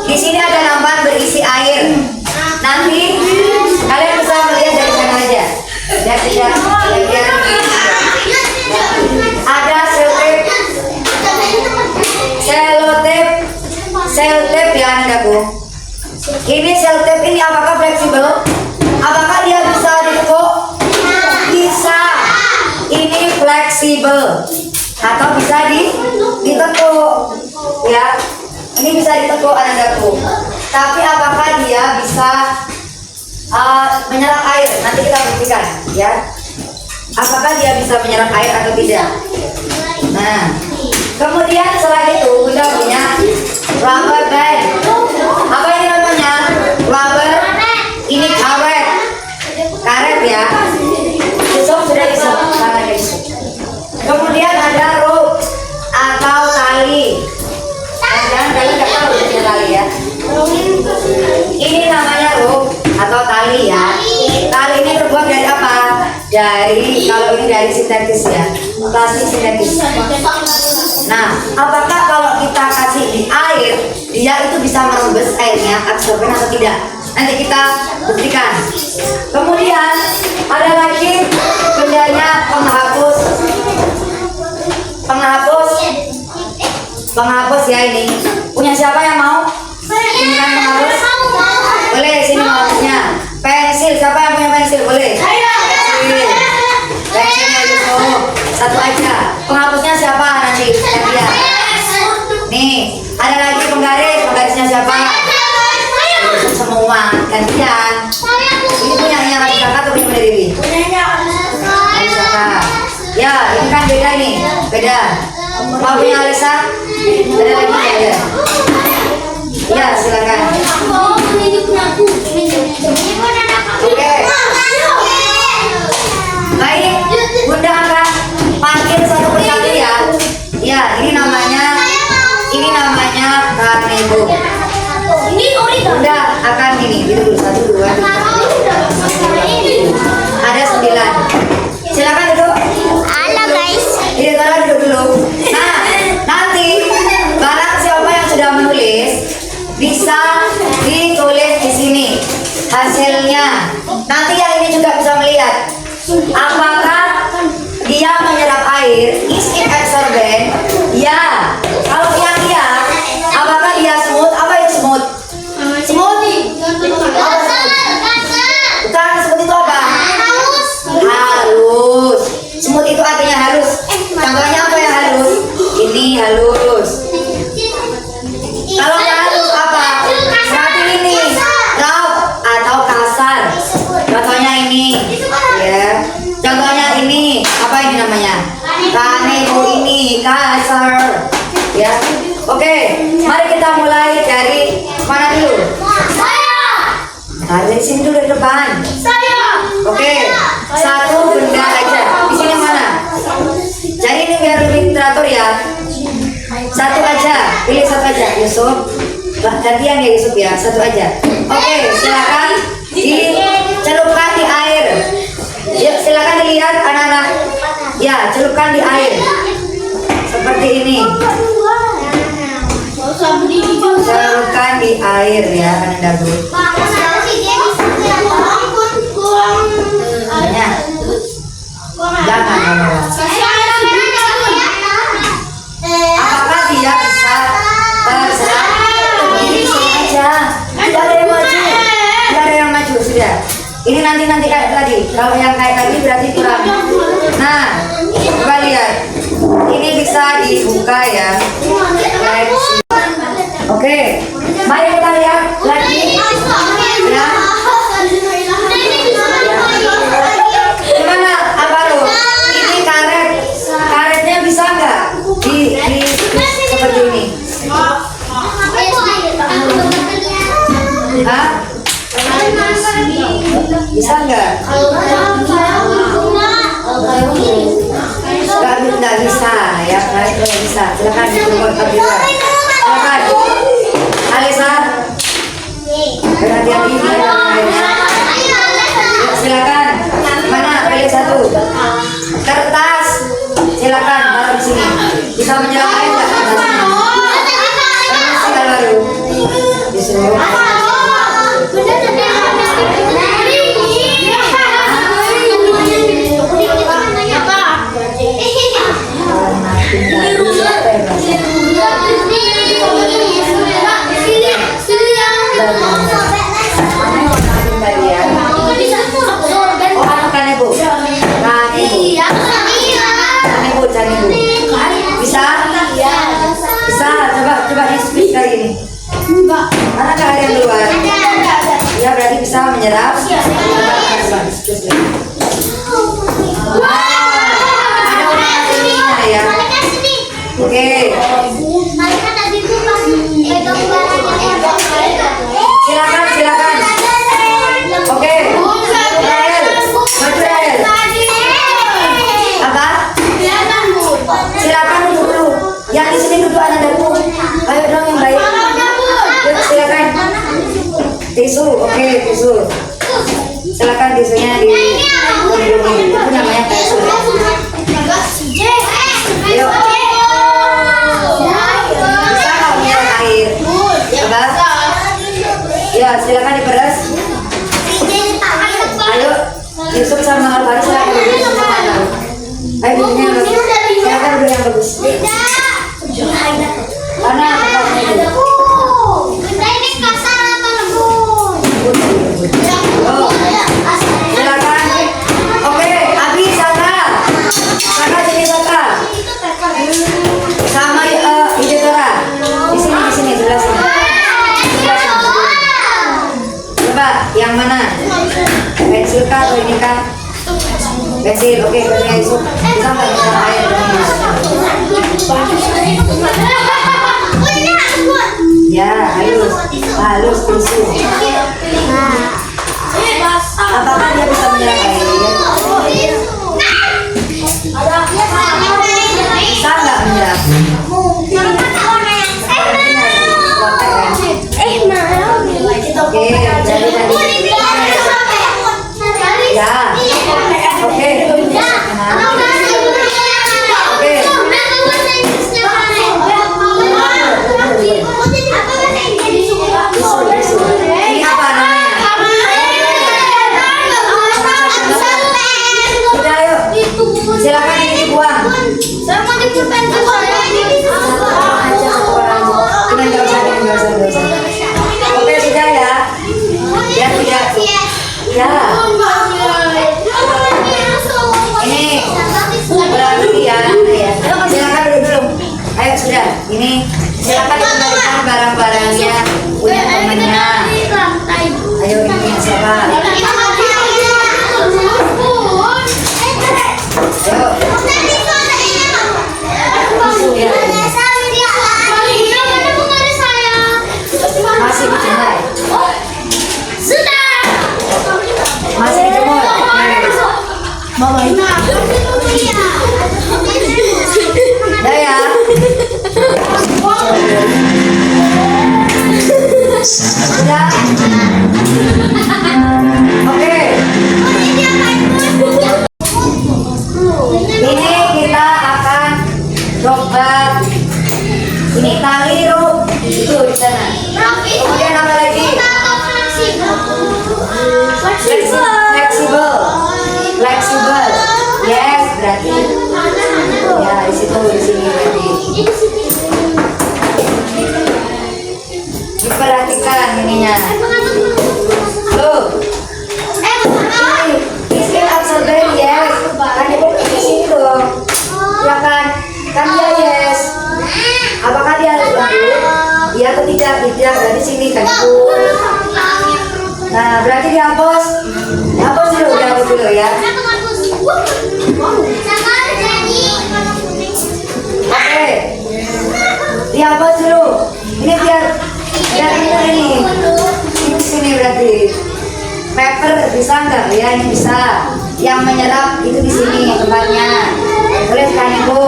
Di sini ada nampan berisi air. Nanti kalian bisa melihat dari sana aja. Dan tidak ada selotep ya anakku. Ini selotep ini apakah fleksibel? Apakah dia bisa ditekuk? Bisa. Ini fleksibel atau bisa ditekuk ya. Ini bisa ditekuk anakku. Tapi apakah dia bisa menyerap air? Nanti kita buktikan ya. Apakah dia bisa menyerap air atau tidak? Nah, kemudian setelah itu Bunda punya rubber band. Apa ini namanya? Rubber. Ini karet. Karet ya. Besok sudah bisa. Kemudian ada rope atau tali. Jangan kalian nggak tahu punya tali ya. Ini namanya rope atau tali ya. Tali ini terbuat dari apa? Kalau ini dari sintetis ya, plastik sintetis. Nah, apakah kalau kita kasih di air, dia itu bisa merembes airnya, absorben atau tidak? Nanti kita buktikan. Kemudian ada lagi bendanya penghapus ya ini. Punya siapa yang mau? Ini kan penghapus. Boleh sini penghapusnya. Pensil, siapa yang punya pensil? Boleh. Pensilnya Yusuf. Satu aja. Penghapusnya siapa nanti? Dia. Nih, ada lagi penggarisnya siapa? Semua gantian. Ini punya Alisa atau punya Dewi? Alisa. Ya, ini kan beda nih, beda. Mau punya Alisa? Ada lagi ya? Ya, silakan. Oke. Baik, Bunda akan panggil satu persatu ya. Ya, ini namanya kanebo. Bunda akan ini dulu 1, 2, 3. Ada 9. Silakan duduk. Halo guys. Ini taruh duduk dulu. Nah, nanti barang siapa yang sudah menulis bisa ditulis di sini hasilnya. Nanti yang ini juga bisa melihat apakah dia menyerap air, is it absorbent? Ya. Kalau yang iya, apakah dia smooth? Apa itu smooth? Smooth? Bukan, smooth itu apa? Halus. Smooth itu artinya halus. Contohnya apa yang halus? Ini halus. Kalau yang halus apa? Berarti ini rough atau kasar. Contohnya ini, ya. Contohnya ini, apa ini namanya? Kanebo ini kasar, ya. Oke, mari kita mulai dari mana dulu? Dari sini dulu di depan. Oke, satu benda aja. Di sini mana? Jadi ini biar lebih teratur ya. Satu aja, pilih satu aja, Yusuf. Gantian ya Yusuf ya, satu aja. Oke, silakan dicelupkan di air. Ya, silakan dilihat anak-anak. Ya, celupkan di air. Seperti ini. Celupkan di air ya, anak dagu. Banyak. Jangan lama-lama. Apakah dia bisa terserah? Ini aja. Tidak ada yang maju. Tidak ada yang maju sudah. Ini nanti kayak tadi. Kalau yang kayak tadi berarti kurang. Nah, coba lihat. Ini bisa dibuka ya. Oke, mari kita lihat lagi. Ya. Gimana, Abaro? Ini karetnya bisa nggak di seperti ini? Hah? Bisa nggak? Nggak bisa ya, nggak bisa. Silakan dibuat juga. Silakan, Alisa. Berhati-hati ya. Silakan. Mana? Pilih satu. Kertas. Silakan taruh di sini. Bisa menyerap air nggak kertasnya? Permisi baru. Disuruh. Mana kalian keluar? Ya berarti bisa menyerap. Wow, ada warna aslinya ya. Oke. Mereka tadi tuh pas pegang barangnya. Silakan. Oke. Rael. Maju Rael. Apa? Silakan duduk dulu. Yang di sini duduk anak dulu. Ayo dong yang baik. Yuk, silakan. Tisu, oke tisu. Silakan tisunya di itu namanya tisu. Ayo. Bisa nggak minum air? Apa? Ya silakan diperas. Ayo. Yusuf sama Alvaro silakan duduk sama mana? Ayo duduknya yang bagus. Silakan duduk yang bagus. Mana tempatnya dulu? Ini kasar atau lembut? Silakan. Oke, Abi Saka. Saka sini Saka. Sama Ide Tora. Di sini sebelah sini. Coba yang mana? Pensil kah atau ini kah? Pensil, oke, pensil Yusuf. Bisa nggak minum air? Ya, halus tisu. Apakah dia bisa menyerap air? Bisa nggak menyerap? Oke, jadi tadi. Ya, oke. Ini apa namanya? Udah yuk, silakan ini dibuang. Oke sudah ya. Ya tidak. Ya. Ini berarti ya. Silakan duduk dulu. Ayo sudah. Ini silakan dikembalikan barang-barangnya punya temannya. Ayo ini siapa? Masih dijemur. Masih dijemur. Mama ini. Dah ya. Sudah. Oke. Ini kita akan coba ini tali rup itu di sana. Kemudian apa lagi? Fleksibel. Yes, berarti. Ya, di situ di sini berarti. Diperhatikan ininya. Loh. Ini absorben yes. Kan di sini dong. Ya kan? Kan dia yes. Apakah dia harus balik? Iya atau tidak? Tidak, berarti sini kan itu. Nah, berarti dihapus. Dihapus dulu ya. Oke. Dihapus dulu. Ini biar ini. Ini sini berarti. Paper bisa enggak? Ya, ini bisa. Yang menyerap itu di sini tempatnya. Boleh kan Ibu?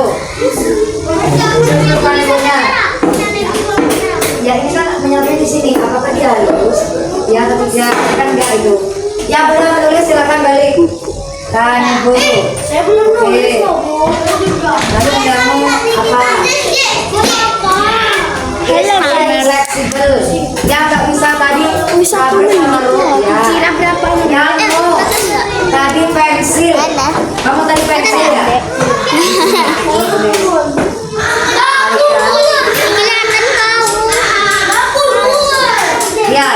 Bukan Ibunya. Ya ini kan menyerapnya di sini. Apakah dia halus? Ya atau tidak? Kan enggak itu. Yang belum menulis silakan balik. Kan Ibu. Saya belum nulis. Lalu kamu apa? Fleksibel. Yang nggak bisa tadi Kira berapa? yang tadi pensil. Kamu tadi pensil ya? Kelihatan kau. Ya.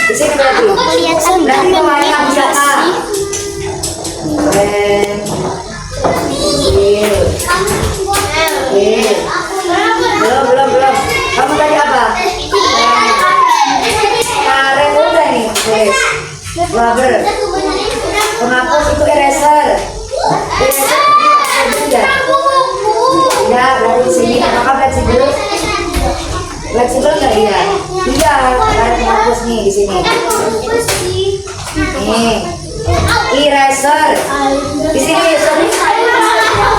Di sini berarti. Berarti kemarin bisa A. Belum. Kamu tadi apa? Karet udah nih. Rubber. Penghapus itu eraser. Ya, berarti sini. Fleksibel nggak dia? Iya, ada penghapus nih di sini. Nih, eraser. Di sini eraser.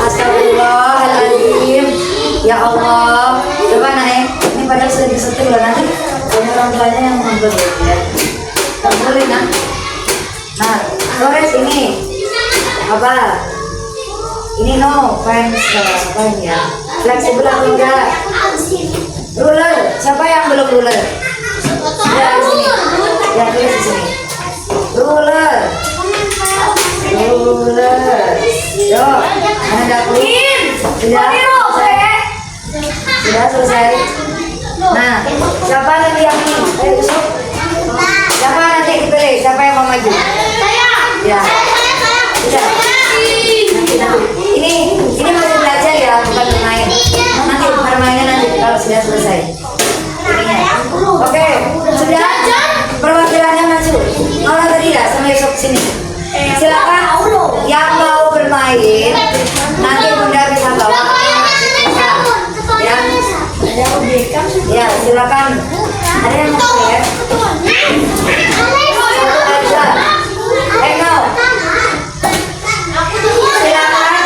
Astagfirullahaladzim. Ya Allah. Coba naik. Ini padahal sudah disetir loh nanti. Banyak orang tuanya yang ngambil ya. Nggak boleh nak. Nah, Flores ini apa? Ini no fans apa ini ya? Fleksibel atau enggak? Ruler. Siapa yang belum ruler? Ya di sini. Ya tulis di sini. Ruler. Yo, mana dapur? Sudah selesai. Nah, siapa lagi yang ini? Ayo Yusuf. Siapa nanti dipilih? Siapa yang mau maju? Ya. Sudah. Ini masih belajar ya, bukan bermain. Nanti bermainnya nanti kalau sudah selesai. Ininya. Oke, sudah. Perwakilannya maju. Orang tadi ya, sama Yusuf sini. Silakan yang mau bermain nanti bunda bisa bawa ya. Ya silakan. Ada yang mau ya? Engau. Silakan.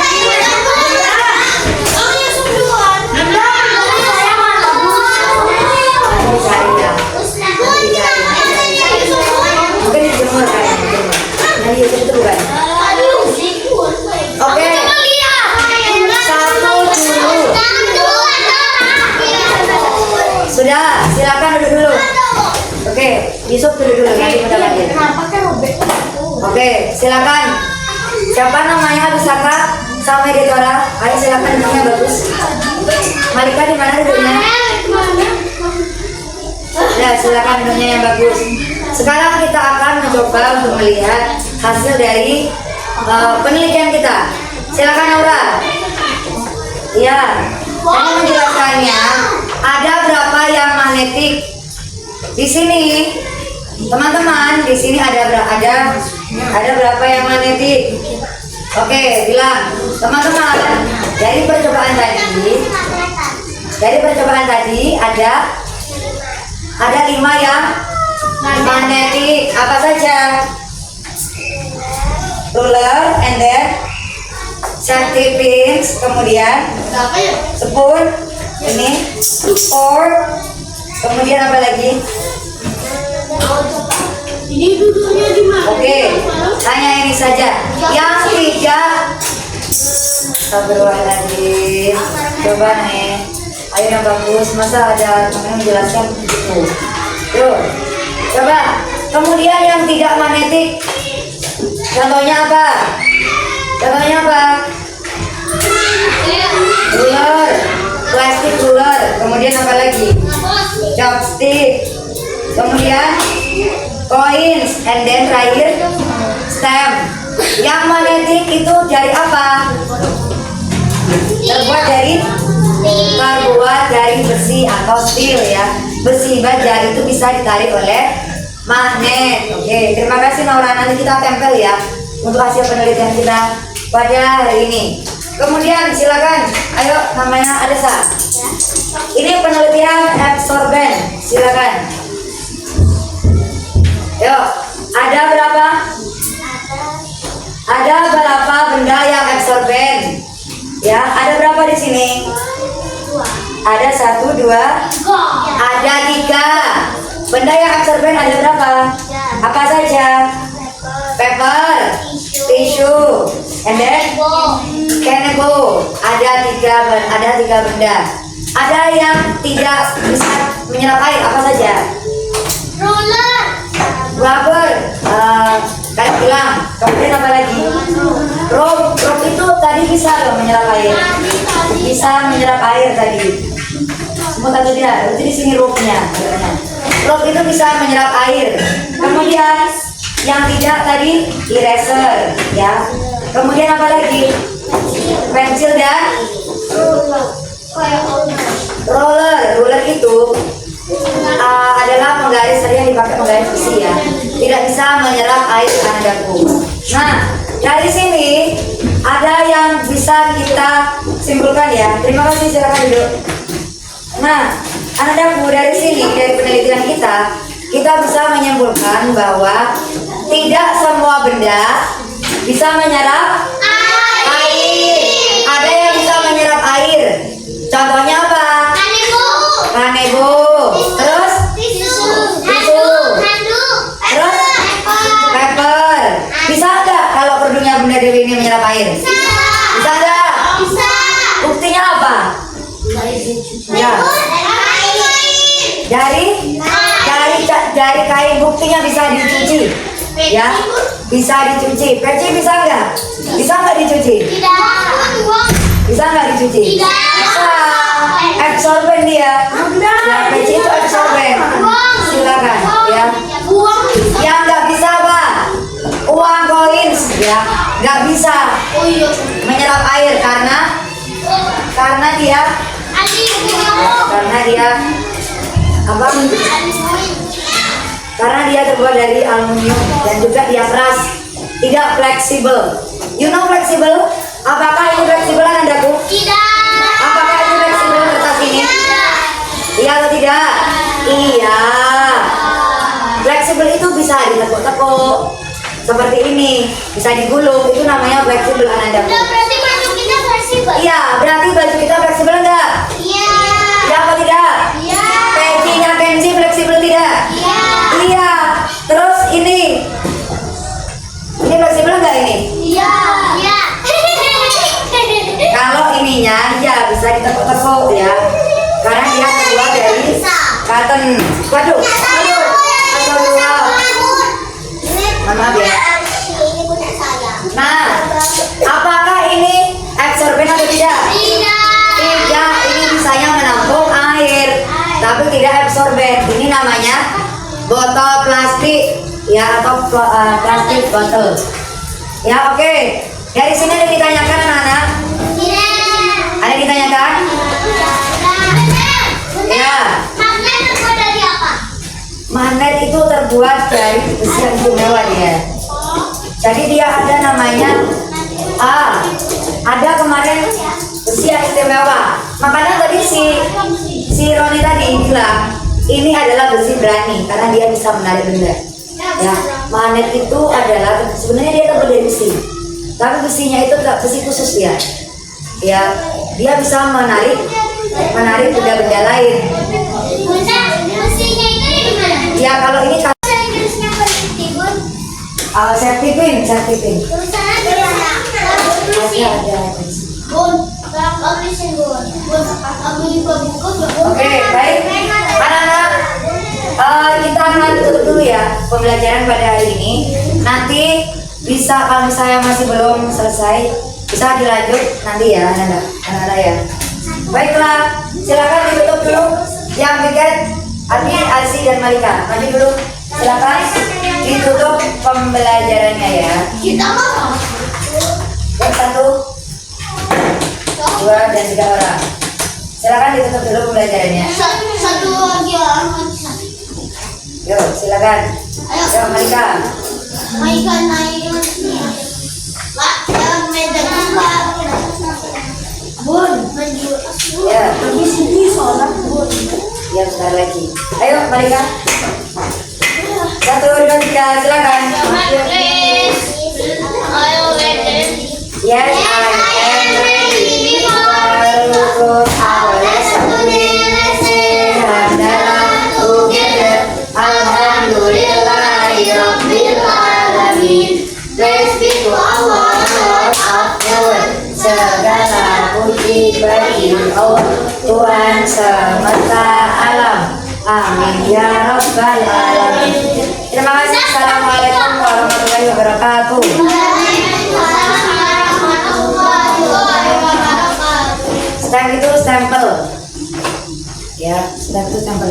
Mungkin dijemur kan? Nanti itu bukan. Oke. Satu dulu. Sudah, silakan duduk dulu. Oke, Yusuf duduk dulu nanti pada lagi. Oke, silakan. Siapa namanya Bisaka sama Editora? Ayo silakan duduknya bagus. Malika di mana duduknya? Ya, silakan duduknya yang bagus. Sekarang kita akan mencoba untuk melihat hasil dari penelitian kita. Silakan Aura. Ya, saya menjelaskannya. Ada berapa yang magnetik? Di sini, teman-teman, di sini ada berapa yang magnetik? Oke, bilang, teman-teman, dari percobaan tadi ada 5 yang magnetik. Apa saja? Ruler, and then safety pins, kemudian spoon, ini fork, kemudian apa lagi? Ini duduknya di mana? Oke, hanya ini saja. Yang 3. Astagfirullahaladzim. Coba nih. Ayo yang bagus. Masa ada teman menjelaskan begitu? Yuk, coba. Kemudian yang tidak magnetik. Contohnya apa? Ruler, plastik ruler. Kemudian apa lagi? Chopstick. Kemudian coins, and then terakhir stem. Yang magnetik itu dari apa? Terbuat dari besi atau steel ya. Besi baja itu bisa ditarik oleh magnet. Oke, terima kasih Naura. Nanti kita tempel ya untuk hasil penelitian kita pada hari ini. Kemudian silakan, ayo namanya Adesa. Ini penelitian absorben. Silakan. Yuk, ada berapa? Ada berapa benda yang absorben? Ya, ada berapa di sini? Ada 1, 2, ada 3. Benda yang absorben ada berapa? Apa saja? Paper, tissue, and then cannebo. Ada 3 benda. Ada yang tidak bisa menyerap air. Apa saja? Rubber, kayak bilang. Kemudian apa lagi? Rope itu tadi bisa loh menyerap air. Bisa menyerap air tadi. Semua tadi dia. Itu di sini rope-nya. Rope itu bisa menyerap air. Kemudian yang tidak tadi eraser, ya. Kemudian apa lagi? Pensil dan roller. Roller itu adalah penggaris tadi yang dipakai penggaris besi ya. Tidak bisa menyerap air karena dagu. Nah, dari sini ada yang bisa kita simpulkan ya. Terima kasih, silakan duduk. Nah, Anak-anakku, dari sini, dari penelitian kita bisa menyimpulkan bahwa tidak semua benda bisa menyerap air. Ada yang bisa menyerap air. Contohnya apa? Kanebo. Terus terus pepper. Bisa nggak kalau kerudungnya Bunda Dewi ini menyerap air? Bisa nggak? Buktinya apa? Ya. Dari kain, buktinya bisa dicuci. Ya, bisa dicuci. Peci bisa nggak? Bisa nggak dicuci? Bisa nggak dicuci? Bisa. Absorben dia. Ya, peci itu absorben. Silakan. Ya. Yang nggak bisa apa? Uang koins. Ya, nggak bisa menyerap air karena dia apa? Karena dia terbuat dari aluminium dan juga dia keras, tidak fleksibel. You know fleksibel? Apakah ini fleksibel, anakku? Apakah ini fleksibel kertas ini? Iya atau tidak? Iya. Fleksibel itu bisa ditekuk-tekuk seperti ini, bisa digulung. Itu namanya fleksibel, anakku. Iya, berarti baju kita fleksibel enggak? Iya atau tidak? Pecinya Kenzi fleksibel tidak? Iya. Terus ini fleksibel enggak ini? Kalau ininya ya bisa ditekuk-tekuk ya, karena dia terbuat dari cotton. Waduh. Maaf ya. Nah, apakah ini absorben atau tidak? Tidak, ini bisanya menampung air, tapi tidak absorben. Ini namanya botol plastik, ya, atau plastik botol. Ya, oke. Dari sini ada yang ditanyakan, anak-anak? Ada yang ditanyakan? Ya. Magnet itu terbuat dari besi yang istimewa dia. Jadi dia ada namanya ada kemarin besi yang istimewa. Makanya tadi si Roni tadi bilang ini adalah besi berani karena dia bisa menarik benda. Ya, magnet itu adalah sebenarnya dia terbuat dari besi, tapi besinya itu enggak besi khusus dia. Ya, dia bisa menarik benda-benda lain. Ya, kalau ini safety pin. Oke, baik. Anak-anak, kita akan tutup dulu ya pembelajaran pada hari ini. Nanti bisa, kalau saya masih belum selesai, bisa dilanjut nanti ya, anak-anak ya. Baiklah, silakan ditutup dulu. Yang bikin Adi, Asi, dan Malika, maju dulu. Silakan ditutup pembelajarannya ya. Yang 1, 2, dan 3 orang. Silakan ditutup dulu pembelajarannya. Satu lagi ya. Yuk, silakan. Yuk, Malika. Naik. Pak, jangan medan juga. Bun, Ya, di sini sholat bun. ya bentar lagi. Ayo, Malika. 1, 2, 3, silakan. Yes, I am ready. Close our lesson today. Together, Alhamdulillah, Rabbil Alamin. Praise be to Allah, Lord of the world. Segala puji bagi Allah, Tuhan semesta alam. Amin ya Rabbal Alamin. Terima kasih. Assalamualaikum warahmatullahi wabarakatuh. Stamp itu stempel. Ya, stamp itu stempel.